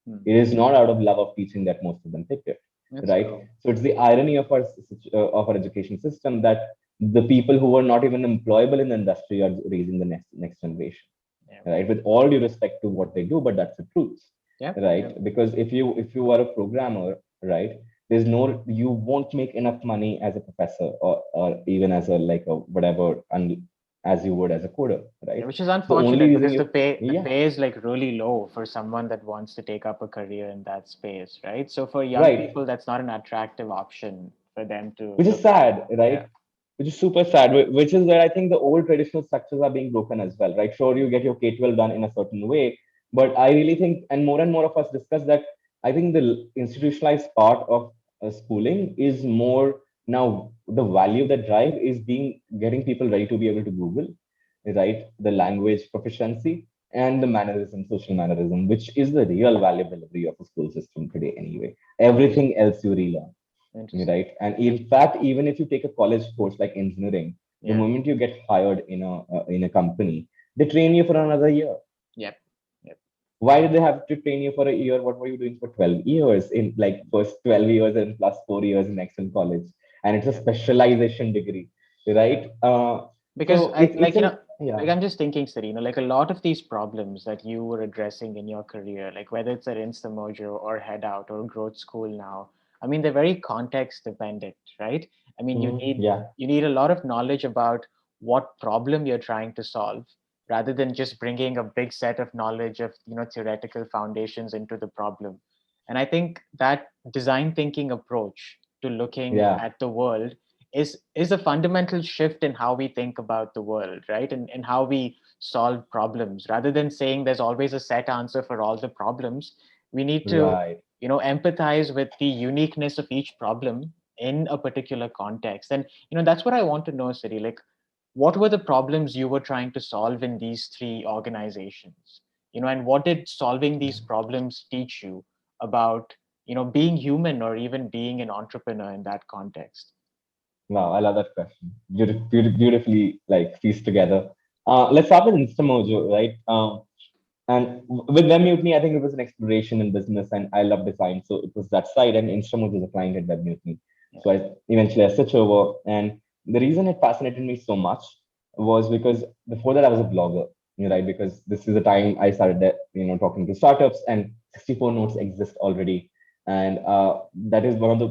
Mm. It is not out of love of teaching that most of them picked it, That's right? true. So it's the irony of our of our education system that the people who are not even employable in the industry are raising the next generation, Yeah. right? With all due respect to what they do, but that's the truth, Yeah. right? Yeah. Because if you are a programmer, right, there's no, you won't make enough money as a professor, or even as a like a whatever, and as you would as a coder, Yeah, right? which is The only unfortunate reason because you, the yeah, pay is like really low for someone that wants to take up a career in that space, right? So for young right, people, that's not an attractive option for them to which is look at. sad, Yeah. right? Which is super sad, which is where I think the old traditional structures are being broken as well, right? Sure, you get your K-12 done in a certain way, but I really think, and more of us discuss that, I think the institutionalized part of schooling is more now the value that drive is being getting people ready to be able to Google, right? The language proficiency and the mannerism, social mannerism, which is the real value delivery of a school system today anyway. Everything else you relearn, Interesting. right? And Yeah. in fact, even if you take a college course like engineering, the Yeah. moment you get hired in a company, they train you for another year. Yep. Yep. Why did they have to train you for a year? What were you doing for 12 years in like first 12 years and plus 4 years next in college? And it's a Yep. specialization degree, right? Because So I it's like, an, yeah. like I'm just thinking, Sir, like a lot of these problems that you were addressing in your career, like whether it's at Instamojo or Head Out or Growth School now, I mean, they're very context dependent, right? I mean, Yeah, you need a lot of knowledge about what problem you're trying to solve rather than just bringing a big set of knowledge of, theoretical foundations into the problem. And I think that design thinking approach to looking yeah, at the world is a fundamental shift in how we think about the world, right? And how we solve problems. Rather than saying there's always a set answer for all the problems, we need to, right. empathize with the uniqueness of each problem in a particular context. And that's what I want to know, Siri. Like, what were the problems you were trying to solve in these three organizations? And what did solving these problems teach you about, being human or even being an entrepreneur in that context? Wow, I love that question. Beautifully like pieced together. Let's start with Instamojo, right? And with Web Mutiny, I think it was an exploration in business, and I love design, so it was that side. And Instamojo was a client at Web Mutiny, Yeah. so I switched over. And the reason it fascinated me so much was because before that I was a blogger, right? Because this is the time I started, talking to startups, and 64 Notes exist already, and that is one of the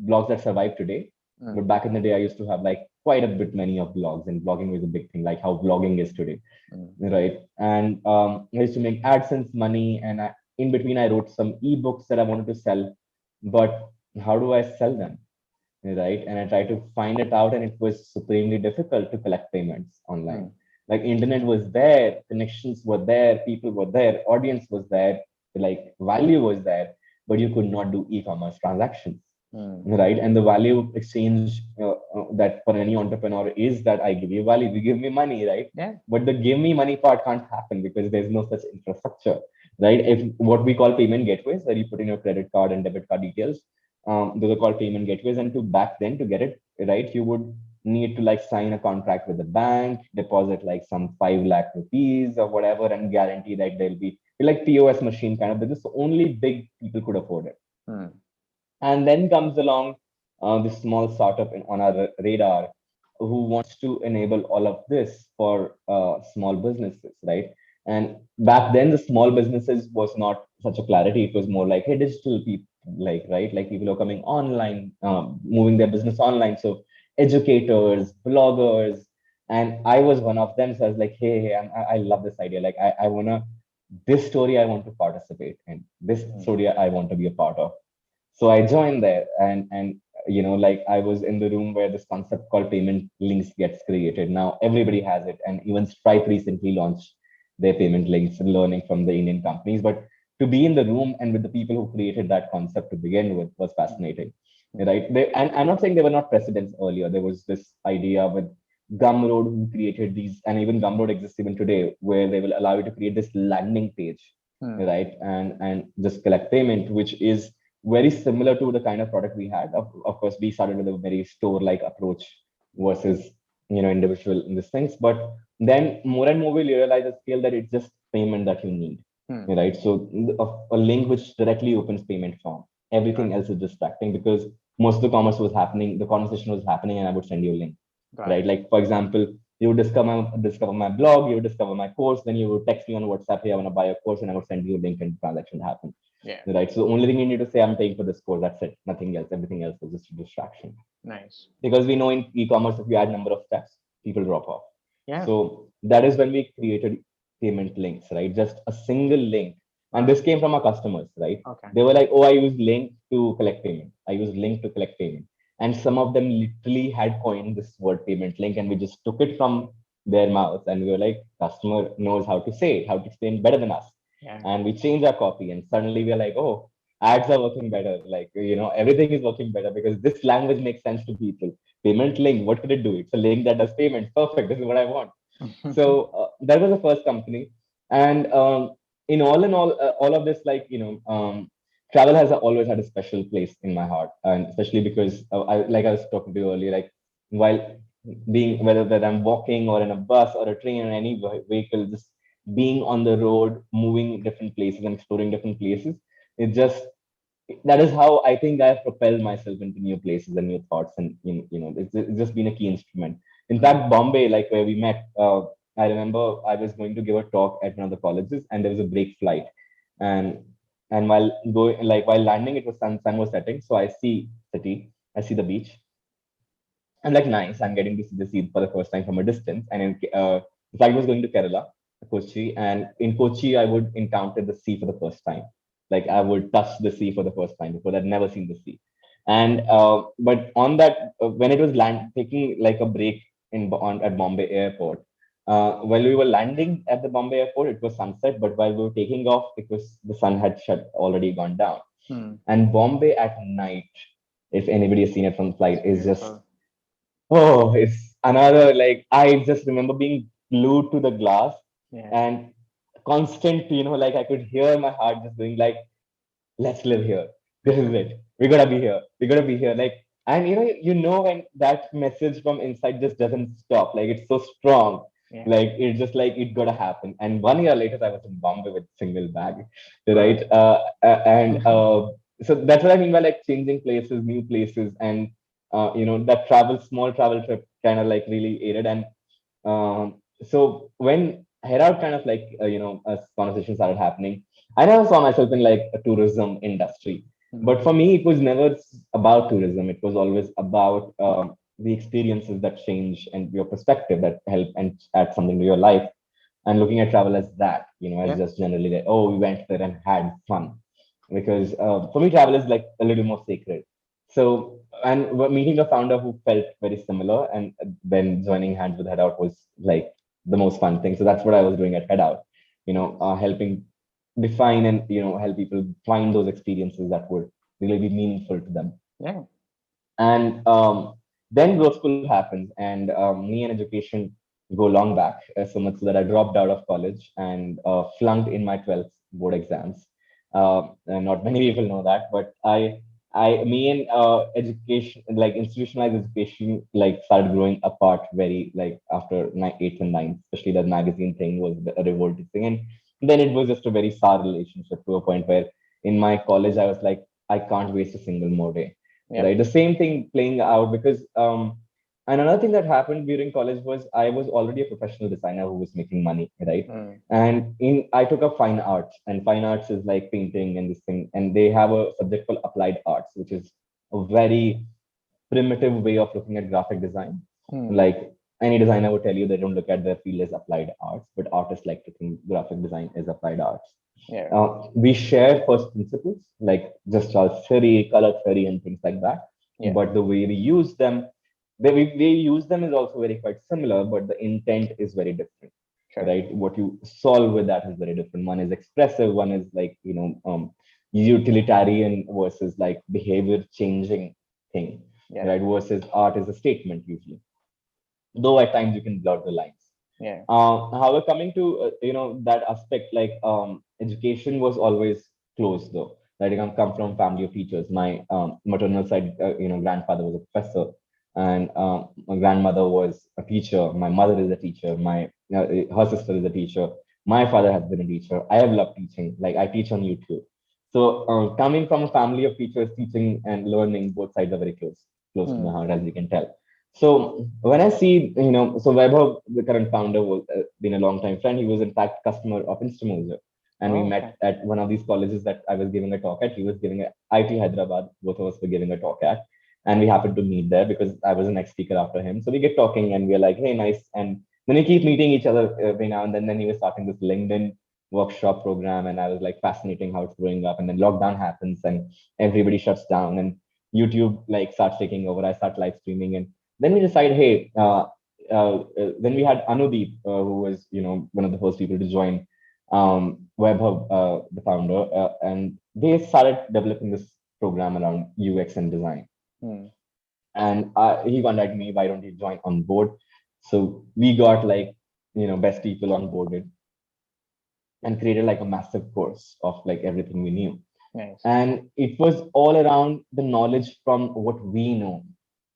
blogs that survive today. Mm, But back in the day, I used to have like quite a bit many of blogs, and blogging was a big thing, like how vlogging is today, mm, right? And I used to make AdSense money, and in between, I wrote some ebooks that I wanted to sell. But how do I sell them, right? And I tried to find it out, and it was supremely difficult to collect payments online. mm, Like internet was there, connections were there, people were there, audience was there, like value was there, but you could not do e-commerce transactions, mm. right? And the value exchange that for any entrepreneur is that I give you value, you give me money, right? Yeah. But the give me money part can't happen because there's no such infrastructure, right? If what we call payment gateways, where you put in your credit card and debit card details, those are called payment gateways. And to back then to get it right, you would need to like sign a contract with the bank, deposit like some 5 lakh rupees or whatever, and guarantee that there'll be like POS machine kind of business. So only big people could afford it. Mm, And then comes along this small startup on our radar who wants to enable all of this for small businesses, right? And back then, the small businesses was not such a clarity. It was more like, hey, digital people, like, right? Like people are coming online, moving their business online. So educators, bloggers, and I was one of them. So I was like, hey, I love this idea. Like, I want to, this story I want to participate in. This mm, story I want to be a part of. So I joined there, and like I was in the room where this concept called payment links gets created. Now everybody has it, and even Stripe recently launched their payment links, learning from the Indian companies. But to be in the room and with the people who created that concept to begin with was mm, fascinating, mm, right? And I'm not saying there were not precedents earlier. There was this idea with Gumroad who created these, and even Gumroad exists even today, where they will allow you to create this landing page, mm, right? And just collect payment, which is very similar to the kind of product we had. Of course, we started with a very store-like approach versus individual in these things. But then more and more we realize at scale that it's just payment that you need, mm. right? So a link which directly opens payment form. Got Everything it. else is distracting because most of the commerce was happening, the conversation was happening, and I would send you a link. Got right? it. Like for example, you would discover my blog, you would discover my course, then you would text me on WhatsApp, hey, I want to buy a course, and I would send you a link and the transaction happen. Yeah. Right. So the only thing you need to say, I'm paying for this course, that's it. Nothing else. Everything else is just a distraction. Nice. Because we know in e-commerce, if you add number of steps, people drop off. Yeah. So that is when we created payment links, right? Just a single link. And this came from our customers, right? Okay. They were like, oh, I use link to collect payment. I use link to collect payment. And some of them literally had coined this word payment link, and we just took it from their mouths, and we were like, customer knows how to say it, how to explain better than us. Yeah. And we changed our copy, and suddenly we're like, oh, ads are working better. Like, everything is working better because this language makes sense to people. Payment link, what could it do? It's a link that does payments. Perfect. This is what I want. So that was the first company. And in all of this, like, travel has always had a special place in my heart. And especially because, like I was talking to you earlier, like, while being, whether that I'm walking or in a bus or a train or any vehicle, just being on the road, moving different places and exploring different places, it just that is how I think I've propelled myself into new places and new thoughts, and it's just been a key instrument. In Mm. fact, Bombay, like where we met, I remember I was going to give a talk at one of the colleges, and there was a break flight, and while going, like while landing, it was sun was setting, so I see city, I see the beach, I'm like, nice. I'm getting to see the sea for the first time from a distance. And in fact, I was going to Kerala, Kochi, and in Kochi, I would encounter the sea for the first time. Like I would touch the sea for the first time because I'd never seen the sea. And but on that, when it was taking like a break at Bombay Airport, while we were landing at the Bombay Airport, it was sunset. But while we were taking off, it was the sun had already gone down. Mm. And Bombay at night, if anybody has seen it from flight, is just Beautiful. oh, it's another, like, I just remember being glued to the glass Yeah. and constant, like I could hear my heart just going like, let's live here. This is it. We gotta be here. We gotta be here. Like, and when that message from inside just doesn't stop. Like it's so strong. Yeah. Like it's just like it gotta happen. And 1 year later, I was in Bombay with single bag, Wow. right? And so that's what I mean by like changing places, new places, and that small travel trip kind of like really aided. And so when head out kind of like as conversations started happening, I never saw myself in like a tourism industry. Mm. But for me, it was never about tourism. It was always about the experiences that change and your perspective that help and add something to your life. And looking at travel as that, as Yeah. just generally like, oh, we went there and had fun. Because for me, travel is like a little more sacred. So, and meeting a founder who felt very similar, and then joining hands with Head Out was like the most fun thing. So that's what I was doing at Head Out, helping define and help people find those experiences that would really be meaningful to them. Yeah. And then growth school happens, and me and education go long back, so much so that I dropped out of college and flunked in my 12th board exams. And not many people know that, but me and education, like institutionalized education, like started growing apart very like after eighth and ninth, especially that magazine thing was a revolting thing. And then it was just a very sour relationship to a point where in my college, I was like, I can't waste a single more day, Yep. right? The same thing playing out because and another thing that happened during college was I was already a professional designer who was making money, right? Mm. And I took up fine arts, and fine arts is like painting and this thing, and they have a subject called applied arts, which is a very primitive way of looking at graphic design. Mm. Like any designer would tell you, they don't look at their field as applied arts, but artists like to think graphic design is applied arts. Yeah. We share first principles, like just our theory, color theory, and things like that. Yeah. But the way we use them, the way we use them is also very quite similar, but the intent is very different, Sure. right? What you solve with that is very different. One is expressive, one is like, utilitarian versus like behavior changing thing, Yeah. right? Versus art is a statement usually, though at times you can blur the lines. Yeah. However, coming to that aspect, like education was always close though. Like I come from family of teachers. My maternal side, grandfather was a professor, and my grandmother was a teacher. My mother is a teacher. My her sister is a teacher. My father has been a teacher. I have loved teaching. Like I teach on YouTube. So coming from a family of teachers, teaching and learning, both sides are very close to my Mm. heart, as you can tell. So when I see, so Vaibhav, the current founder, was been a long time friend. He was in fact customer of Instamoser, and we Oh, met okay. at one of these colleges that I was giving a talk at. He was giving a IT Hyderabad. Both of us were giving a talk at, and we happened to meet there because I was the next speaker after him. So we get talking, and we're like, "Hey, nice." And then we keep meeting each other every now and then. Then he was starting this LinkedIn workshop program, and I was like fascinating how it's growing up. And then lockdown happens, and everybody shuts down, and YouTube like starts taking over. I start live streaming, and then we decide, hey, then we had Anudeep, who was, one of the first people to join Webhub, the founder, and they started developing this program around UX and design. Hmm. And he contacted me, why don't you join on board? So we got like, best people on board and created like a massive course of like everything we knew. Nice. And it was all around the knowledge from what we know,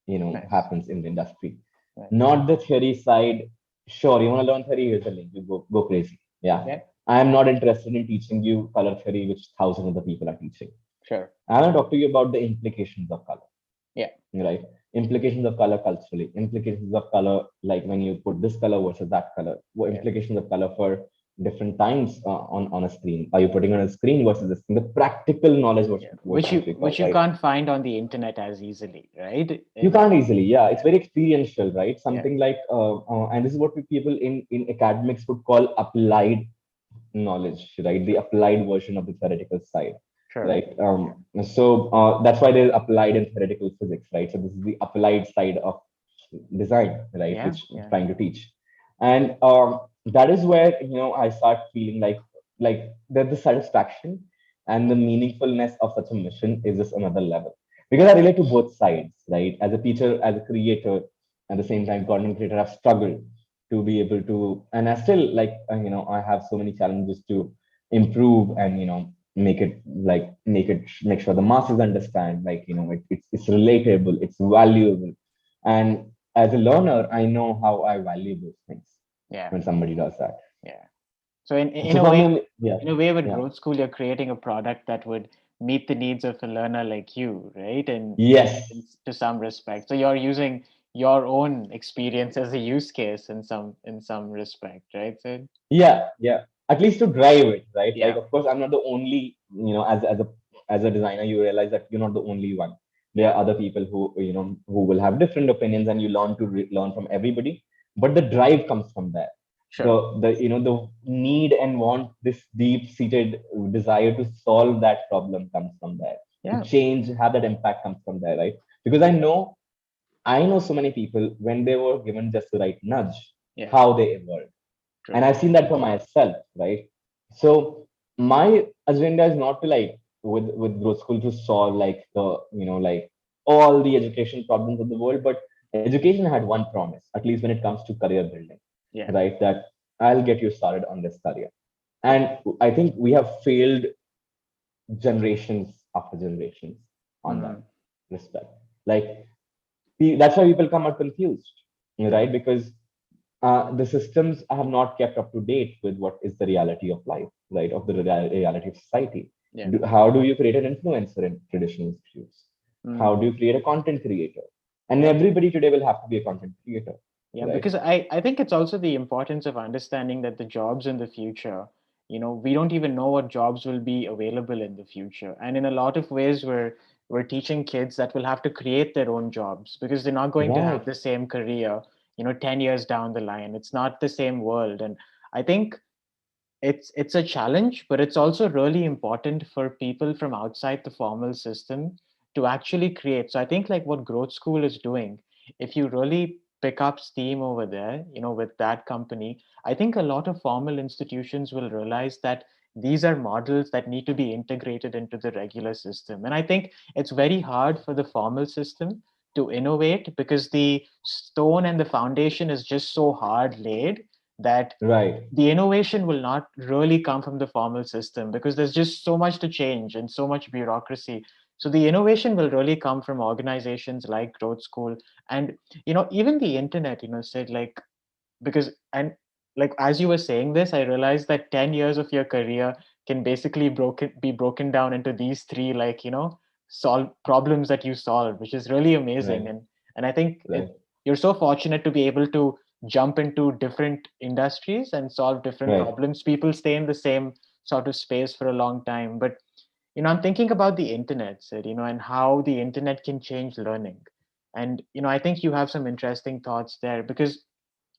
Nice. happens in the industry, Nice. not the theory side. Sure, you want to learn theory, here's the link, you go crazy. Yeah. Yeah. I am not interested in teaching you color theory, which thousands of the people are teaching. Sure. I want to talk to you about the implications of color, Yeah. right? Implications of color culturally, implications of color, like when you put this color versus that color, what Yeah. implications of color for different times on a screen. Are you putting on a screen versus this thing? The practical knowledge Yeah. what Which should you be called, which you right? can't find on the internet as easily, right? You And can't easily, yeah. It's yeah. very experiential, right? Yeah. Something like, and this is what we people in academics would call applied knowledge, right? The applied version of the theoretical side, Sure. right? So that's why there's applied and theoretical physics, right? So this is the applied side of design, right? Yeah. Which I'm Yeah. trying to teach, and that is where I start feeling like that the satisfaction and the meaningfulness of such a mission is just another level because I relate to both sides, right? As a teacher, as a creator, at the same time, content creator, I've struggled to be able to, and I still like, I have so many challenges to improve and, make it make sure the masses understand, like, it's relatable, it's valuable. And as a learner, I know how I value those things Yeah. when somebody does that. Yeah. So in So a for way, me, yeah, with yeah, growth school, you're creating a product that would meet the needs of a learner like you, right? And yes, to some respect, so you're using your own experience as a use case in some respect, right? So yeah, yeah. At least to drive it, right? Like, yeah, of course, I'm not the only, as a designer, you realize that you're not the only one. There are other people who, who will have different opinions, and you learn to learn from everybody. But the drive comes from there. sure, The need and want, this deep seated desire to solve that problem comes from there. To yeah, change, have that impact comes from there, right? Because I know so many people when they were given just the right nudge, yeah, how they evolved. And true, I've seen that for myself, right? So my agenda is not to like with growth school to solve like the like all the education problems of the world, but education had one promise, at least when it comes to career building, yeah, right? That I'll get you started on this career. And I think we have failed generations after generations on that mm, respect. Like that's why people come out confused, right? Because the systems have not kept up to date with what is the reality of life, right? Of the reality of society. yeah, How do you create an influencer in traditional institutes? How do mm, you create a content creator? And yeah. everybody today will have to be a content creator, Yeah, right? because I think it's also the importance of understanding that the jobs in the future, we don't even know what jobs will be available in the future. And in a lot of ways, we're teaching kids that will have to create their own jobs because they're not going to have Right, the same career, 10 years down the line. It's not the same world. And I think it's a challenge, but it's also really important for people from outside the formal system to actually create. So I think like what Growth School is doing, if you really pick up steam over there, with that company, I think a lot of formal institutions will realize that these are models that need to be integrated into the regular system. And I think it's very hard for the formal system to innovate because the stone and the foundation is just so hard laid that right, the innovation will not really come from the formal system because there's just so much to change and so much bureaucracy. So the innovation will really come from organizations like Growth School and even the internet. Said like because and like as you were saying this, I realized that 10 years of your career can basically be broken down into these three solve problems that you solve, which is really amazing. right, And I think right. you're so fortunate to be able to jump into different industries and solve different Right. problems. People stay in the same sort of space for a long time. But I'm thinking about the internet, Sid, and how the internet can change learning. And I think you have some interesting thoughts there, because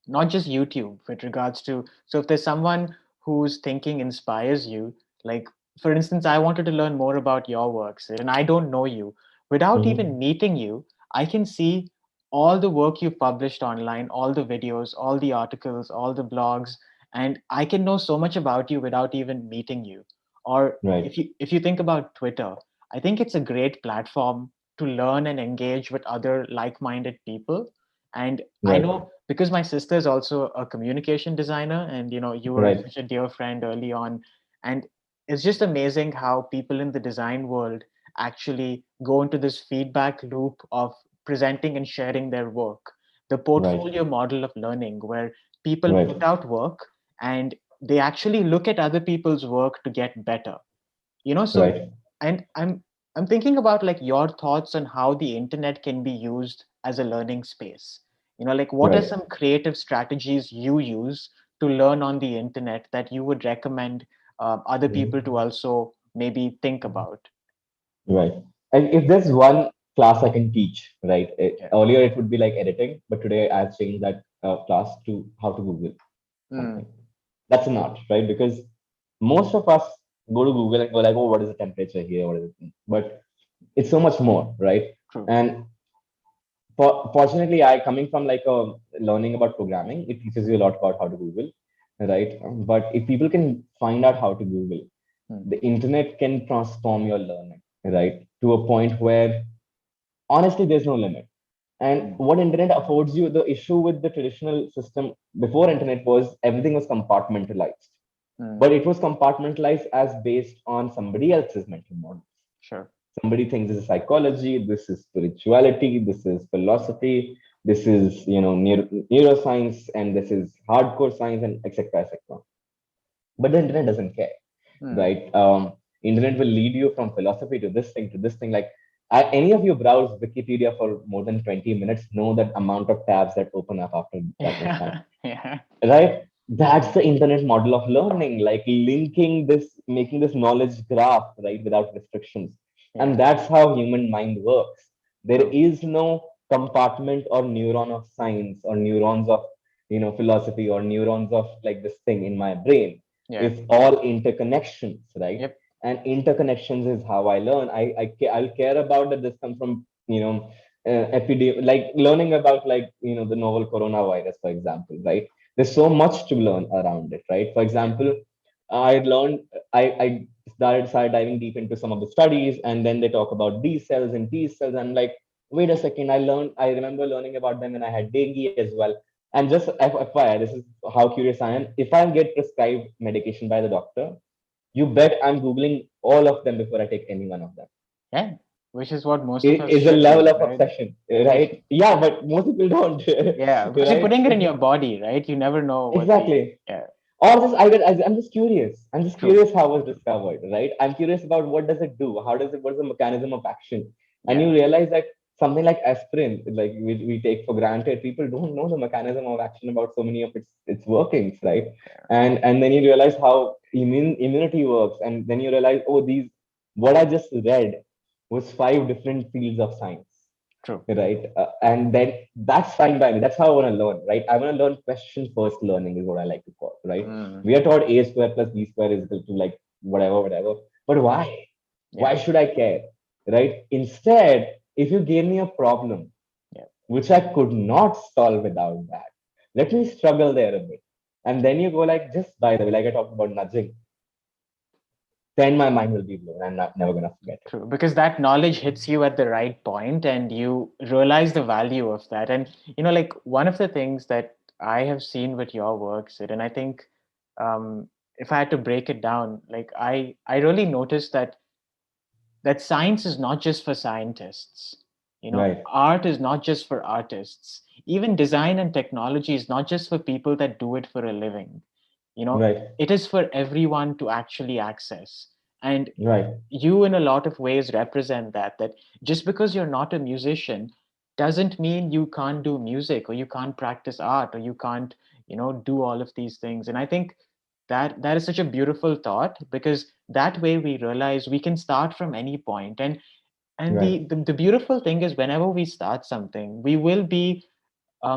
not just YouTube with regards to, so if there's someone whose thinking inspires you, like for instance, I wanted to learn more about your work, Sid, and I don't know you. Without Hmm. even meeting you, I can see all the work you've published online, all the videos, all the articles, all the blogs, and I can know so much about you without even meeting you. Or Right. if you think about Twitter, I think it's a great platform to learn and engage with other like-minded people. And I Right. know, because my sister is also a communication designer, and you were Right. such a dear friend early on. And it's just amazing how people in the design world actually go into this feedback loop of presenting and sharing their work, the Right. portfolio model of learning, where people Right. put out work and they actually look at other people's work to get better. So, Right. and I'm thinking about like your thoughts on how the internet can be used as a learning space. Like what are Right. some creative strategies you use to learn on the internet that you would recommend other people Mhm. to also maybe think about? Right. And if there's one class I can teach, right? Yeah. Earlier it would be like editing, but today I've changed that class to how to Google something. Mm, That's an art, right? Because most of us go to Google and go like, oh, what is the temperature here? What is it? But it's so much more, right? true. And fortunately, I coming from like a learning about programming, it teaches you a lot about how to Google, right? But if people can find out how to Google, Mm, the internet can transform your learning, right? To a point where honestly there's no limit. And mm, what internet affords you, the issue with the traditional system before internet was everything was compartmentalized, mm, but it was compartmentalized as based on somebody else's mental model. sure. Somebody thinks this is psychology, this is spirituality, this is philosophy, this is neuroscience, and this is hardcore science, and etc etc. But the internet doesn't care, Mm, right? Internet will lead you from philosophy to this thing to this thing. Like any of you browse Wikipedia for more than 20 minutes know that amount of tabs that open up after that much time, yeah. Yeah. right? That's the internet model of learning, like linking this, making this knowledge graph, right, without restrictions. Yeah. And that's how human mind works. There True. is no compartment or neuron of science or neurons of philosophy or neurons of like this thing in my brain. Yeah. It's all interconnections, right? Yep. And interconnections is how I learn. I'll care about that this comes from epidemic, like learning about like the novel coronavirus, for example, right? There's so much to learn around it, right? For Yeah. example, I learned, I started diving deep into some of the studies, and then they talk about B cells and T cells. I'm like, wait a second, I remember learning about them when I had dengue as well. And just FYI, this is how curious I am. If I get prescribed medication by the doctor, you bet I'm Googling all of them before I take any one of them. Yeah. Which is what most of It us is a should level do, of right? obsession, right? Yeah, but most people don't, Yeah, because you're right? putting it in your body, right? You never know what the, Exactly. yeah, Or just I'm just curious. I'm just true. curious how it was discovered, right? I'm curious about what does it do? How does it? What's the mechanism of action? And Yeah, you realize that something like aspirin, like we take for granted, people don't know the mechanism of action about so many of its workings, right? yeah, And then you realize how immunity works, and then you realize, oh, these what I just read was 5 different fields of science, true. right? And then that's fine by me. That's how I want to learn, right? I want to learn question first learning is what I like to call, right? Mm, We are taught a square plus b square is equal to like whatever, whatever. But why? yeah, Why should I care, right? Instead, if you gave me a problem yeah, which I could not solve without that, let me struggle there a bit. And then you go like, just by the way, like I talked about nudging, then my mind will be blown. I'm not never gonna forget it. true. Because that knowledge hits you at the right point and you realize the value of that. And, like one of the things that I have seen with your work, Sid, and I think if I had to break it down, like I really noticed that science is not just for scientists. Right, Art is not just for artists. Even design and technology is not just for people that do it for a living. right, It is for everyone to actually access. And right, you, in a lot of ways, represent that just because you're not a musician, doesn't mean you can't do music or you can't practice art or you can't, do all of these things. And I think that is such a beautiful thought, because that way we realize we can start from any point. And Right. the beautiful thing is, whenever we start something, we will be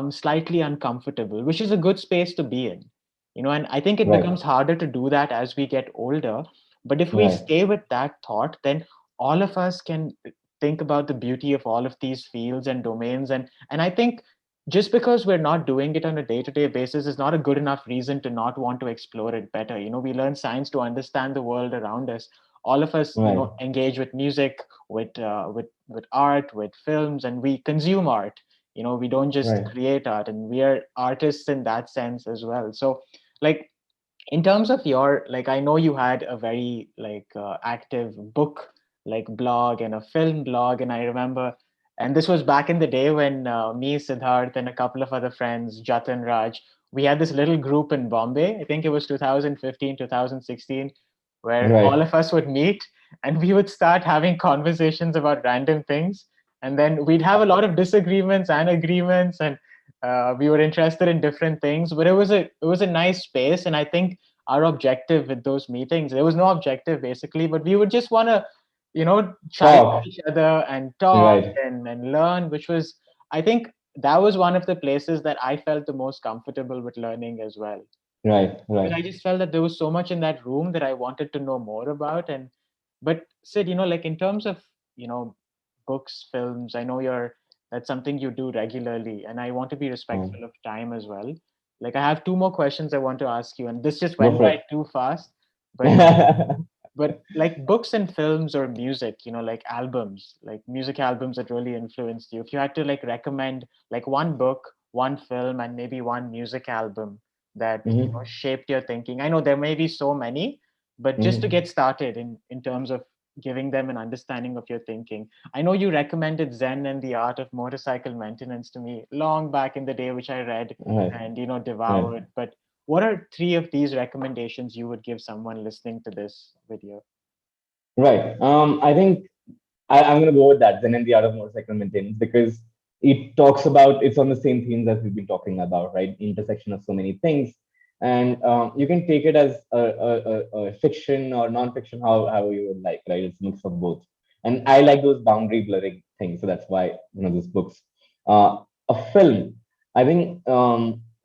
slightly uncomfortable, which is a good space to be in. And I think it Right. becomes harder to do that as we get older. But if we Right. stay with that thought, then all of us can think about the beauty of all of these fields and domains. And I think just because we're not doing it on a day-to-day basis is not a good enough reason to not want to explore it better. We learn science to understand the world around us. All of us, Right. engage with music, with art, with films, and we consume art. We don't just Right. create art, and we are artists in that sense as well. So, like, in terms of your, like, I know you had a very, like, active book, like, blog and a film blog. And I remember, and this was back in the day when me, Sidharth, and a couple of other friends, Jatin, Raj, we had this little group in Bombay. I think it was 2015, 2016, where all Right. of us would meet and we would start having conversations about random things. And then we'd have a lot of disagreements and agreements, and we were interested in different things. But it was a nice space. And I think our objective with those meetings, there was no objective basically, but we would just want to, challenge Talk. each other and talk Right. and learn, which was, I think, that was one of the places that I felt the most comfortable with learning as well. Right. Because Right. I just felt that there was so much in that room that I wanted to know more about. And but Sid, like, in terms of, books, films, I know that's something you do regularly, and I want to be Um, respectful of time as well. Like, I have two more questions I want to ask you, and this just go went for by it. too fast. But like, books and films or music, like albums, like music albums that really influenced you, if you had to, like, recommend, like, one book, one film, and maybe one music album that, Hmm. shaped your thinking. I know there may be so many, but just to Hmm. get started in terms of giving them an understanding of your thinking. I know you recommended Zen and the Art of Motorcycle Maintenance to me long back in the day, which I read Right. and, Right. devoured. But what are three of these recommendations you would give someone listening to this video? Right. I think I'm going to go with that, Zen and the Art of Motorcycle Maintenance, because it talks about, it's on the same themes that we've been talking about, right? Intersection of so many things. And you can take it as a fiction or non-fiction, how you would like, right? It's a mix of both. And I like those boundary blurring things. So that's why, this book's a film. I think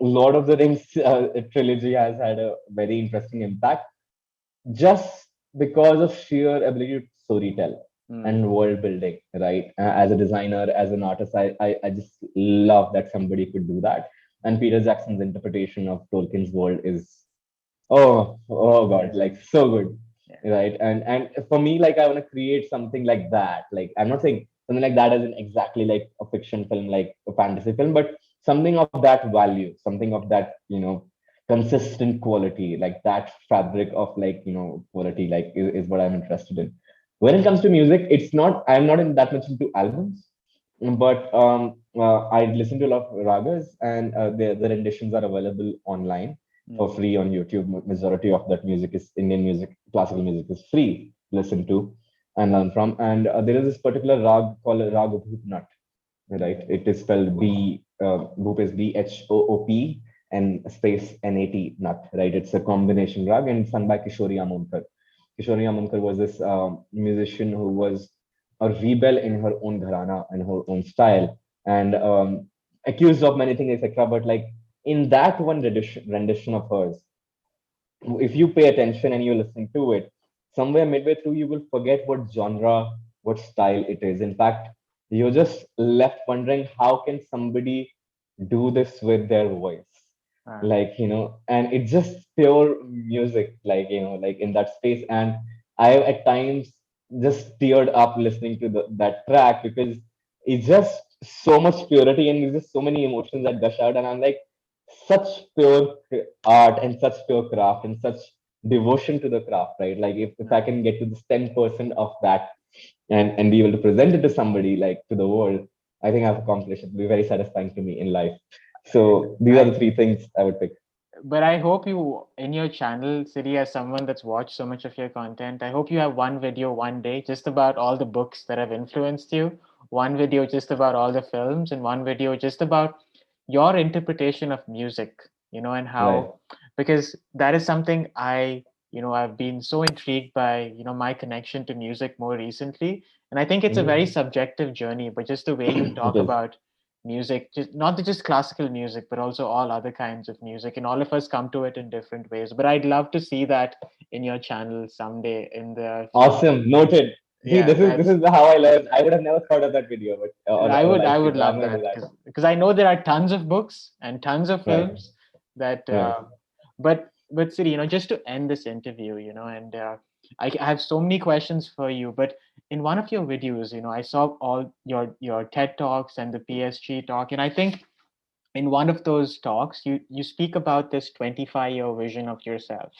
Lord of the Rings trilogy has had a very interesting impact, just because of sheer ability to storytell Mm, and world building, right? As a designer, as an artist, I just love that somebody could do that. And Peter Jackson's interpretation of Tolkien's world is, oh God, like amazing. so good, Yeah. right? And for me, like, I want to create something like that. Like, I'm not saying something like that isn't exactly like a fiction film, like a fantasy film, but something of that value, something of that, consistent quality, like that fabric of, like, quality, like, is what I'm interested in. When it comes to music, I'm not in that much into albums, but I listen to a lot of ragas, and the renditions are available online for Mm, free on YouTube. Majority of that music is Indian music, classical music is free to listen to and learn from. And there is this particular rag called Rag Bhoopnat, right? mm, It is spelled Bhoop is Bhoop and space Nat, nut, right? It's a combination rag, and sung by Kishori Amonkar. Kishori Amonkar was this musician who was a rebel in her own gharana and her own style, and accused of many things, etc. But, like, in that one rendition of hers, if you pay attention and you're listening to it, somewhere midway through, you will forget what genre, what style it is. In fact, you're just left wondering, how can somebody do this with their voice? ah, Like, and it's just pure music, like, like in that space. And I at times just teared up listening to that track, because it's just so much purity and there's just so many emotions that gush out. And I'm like, such pure art and such pure craft and such devotion to the craft, right? Like, if I ah. can get to this 10% of that, and be able to present it to somebody, like, to the world, I think I've accomplished it. It'll be very satisfying to me in life. So these are I the three things I would pick. But I hope you, in your channel, Siri, as someone that's watched so much of your content, I hope you have one video one day just about all the books that have influenced you. one video just about all the films and one video just about your interpretation of music, and Right. how, because that is something I've been so intrigued by, my connection to music more recently. And I think it's a very Mhm. subjective journey, but just the way you It talk is. about music, just not just classical music, but also all other kinds of music, and all of us come to it in different ways. But I'd love to see that in your channel someday in the future. Awesome. Noted. See, Yeah, this that's is how I learned. I would have never thought of that video, but or I live would stream, but I'm love gonna do that, that. because I know there are tons of books and tons of Right. films that Right. but Siri, just to end this interview, and I have so many questions for you, but in one of your videos, I saw all your TED talks and the PSG talk, and I think in one of those talks you speak about this 25-year vision of yourself,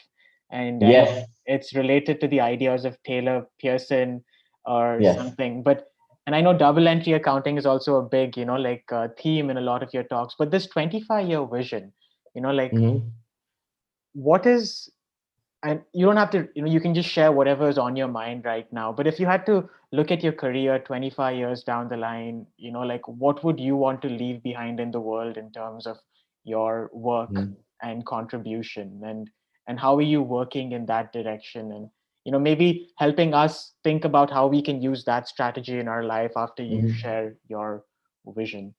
and I know Yes. it's related to the ideas of Taylor Pearson or Yes. something, but and I know double entry accounting is also a big theme in a lot of your talks, but this 25-year vision, like Hmm. what is, and you don't have to, you can just share whatever is on your mind right now, but if you had to look at your career 25 years down the line, like what would you want to leave behind in the world in terms of your work and contribution, and how are you working in that direction, and maybe helping us think about how we can use that strategy in our life after you Hmm. share your vision.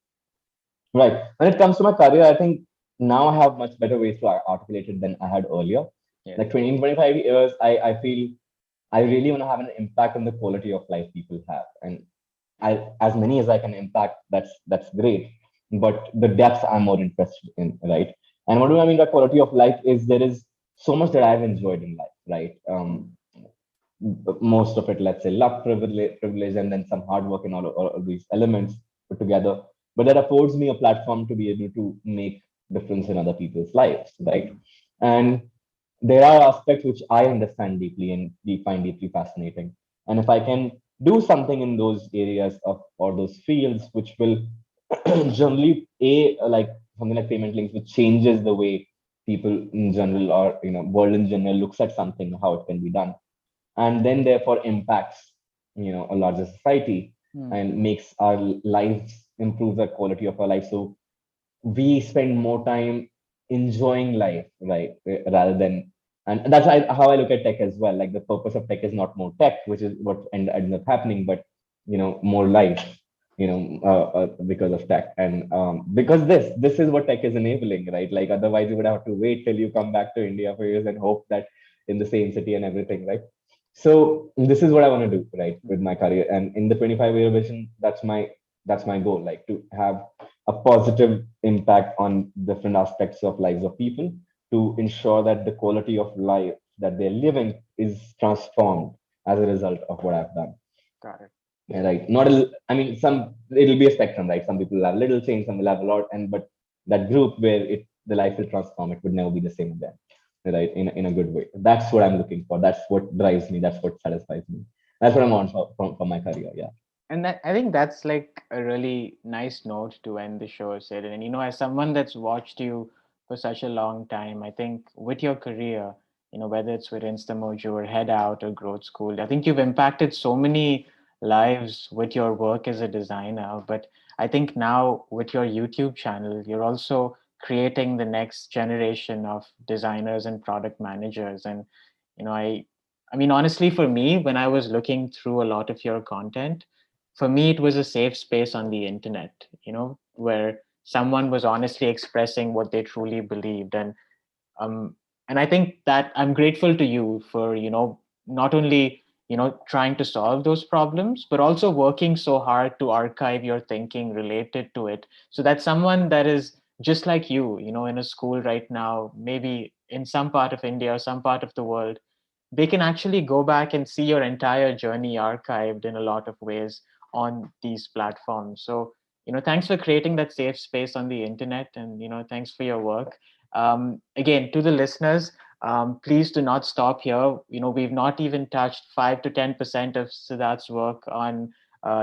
Right. When it comes to my career, I think now I have much better ways to articulate it than I had earlier. Yeah. Like 20, in 25 years, I feel I really want to have an impact on the quality of life people have. And as many as I can impact, that's great. But the depth I'm more interested in, right? And what do I mean by quality of life is there is so much that I've enjoyed in life, right? Most of it, let's say, luck, privilege, and then some hard work and all these elements put together. But that affords me a platform to be able to make difference in other people's lives, right? And there are aspects which I understand deeply and find deeply fascinating. And if I can do something in those areas of or those fields, which will generally like something like payment links, which changes the way people in general or world in general looks at something, how it can be done, and then therefore impacts a larger society Hmm. and makes our lives improve the quality of our life. So we spend more time enjoying life, right? Rather than, and that's how I look at tech as well. Like the purpose of tech is not more tech, which is what ends up happening, but more life, because of tech and because this is what tech is enabling, right? Like otherwise you would have to wait till you come back to India for years and hope that in the same city and everything, right? So this is what I want to do, right, with my career. And in the 25-year vision, that's my goal, like to have a positive impact on different aspects of lives of people to ensure that the quality of life that they're living is transformed as a result of what I've done. Got it. Yeah, right. Not a, I mean, some it'll be a spectrum, right? Some people will have little change, some will have a lot, and but that group where the life will transform, it would never be the same again, right? In a good way. That's what I'm looking for. That's what drives me. That's what satisfies me. That's what I want from my career. Yeah. And I think that's like a really nice note to end the show, Sid. And as someone that's watched you for such a long time, I think with your career, whether it's with Instamojo or Head Out or Growth School, I think you've impacted so many lives with your work as a designer. But I think now with your YouTube channel, you're also creating the next generation of designers and product managers. And I mean, honestly, for me, when I was looking through a lot of your content, for me it was a safe space on the internet, where someone was honestly expressing what they truly believed. Um and I think that I'm grateful to you for not only trying to solve those problems, but also working so hard to archive your thinking related to it, so that someone that is just like you know in a school right now, maybe in some part of India or some part of the world, they can actually go back and see your entire journey archived in a lot of ways on these platforms. So, thanks for creating that safe space on the internet, and thanks for your work. Again, to the listeners, please do not stop here. We've not even touched 5 to 10% of Siddharth's work on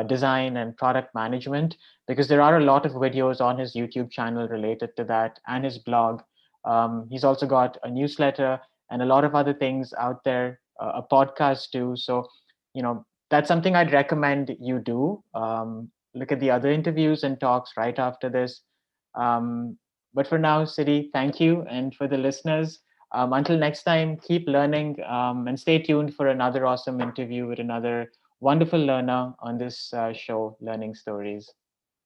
design and product management, because there are a lot of videos on his YouTube channel related to that, and his blog. He's also got a newsletter and a lot of other things out there, a podcast too. So, that's something I'd recommend you do. look at the other interviews and talks right after this. Um, but for now, Siddhi, thank you. And for the listeners, until next time, keep learning and stay tuned for another awesome interview with another wonderful learner on this show, Learning Stories.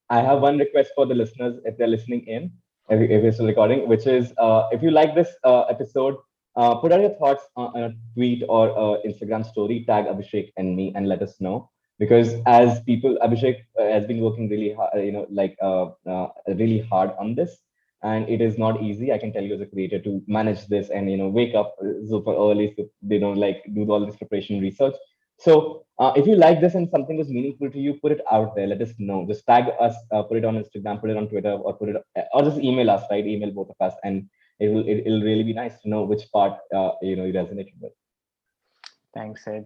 I have one request for the listeners if they're listening in, if it's still recording, which is if you like this episode, put out your thoughts on a tweet or Instagram story, tag Abhishek and me, and let us know. Because as people, Abhishek has been working really hard, really hard on this, and it is not easy. I can tell you as a creator to manage this and wake up super early, so like do all this preparation research. So if you like this and something was meaningful to you, put it out there. Let us know. Just tag us, put it on Instagram, put it on Twitter, or put it, or just email us. Right, email both of us, and it'll really be nice to know which part you resonated with. Thanks, Sid.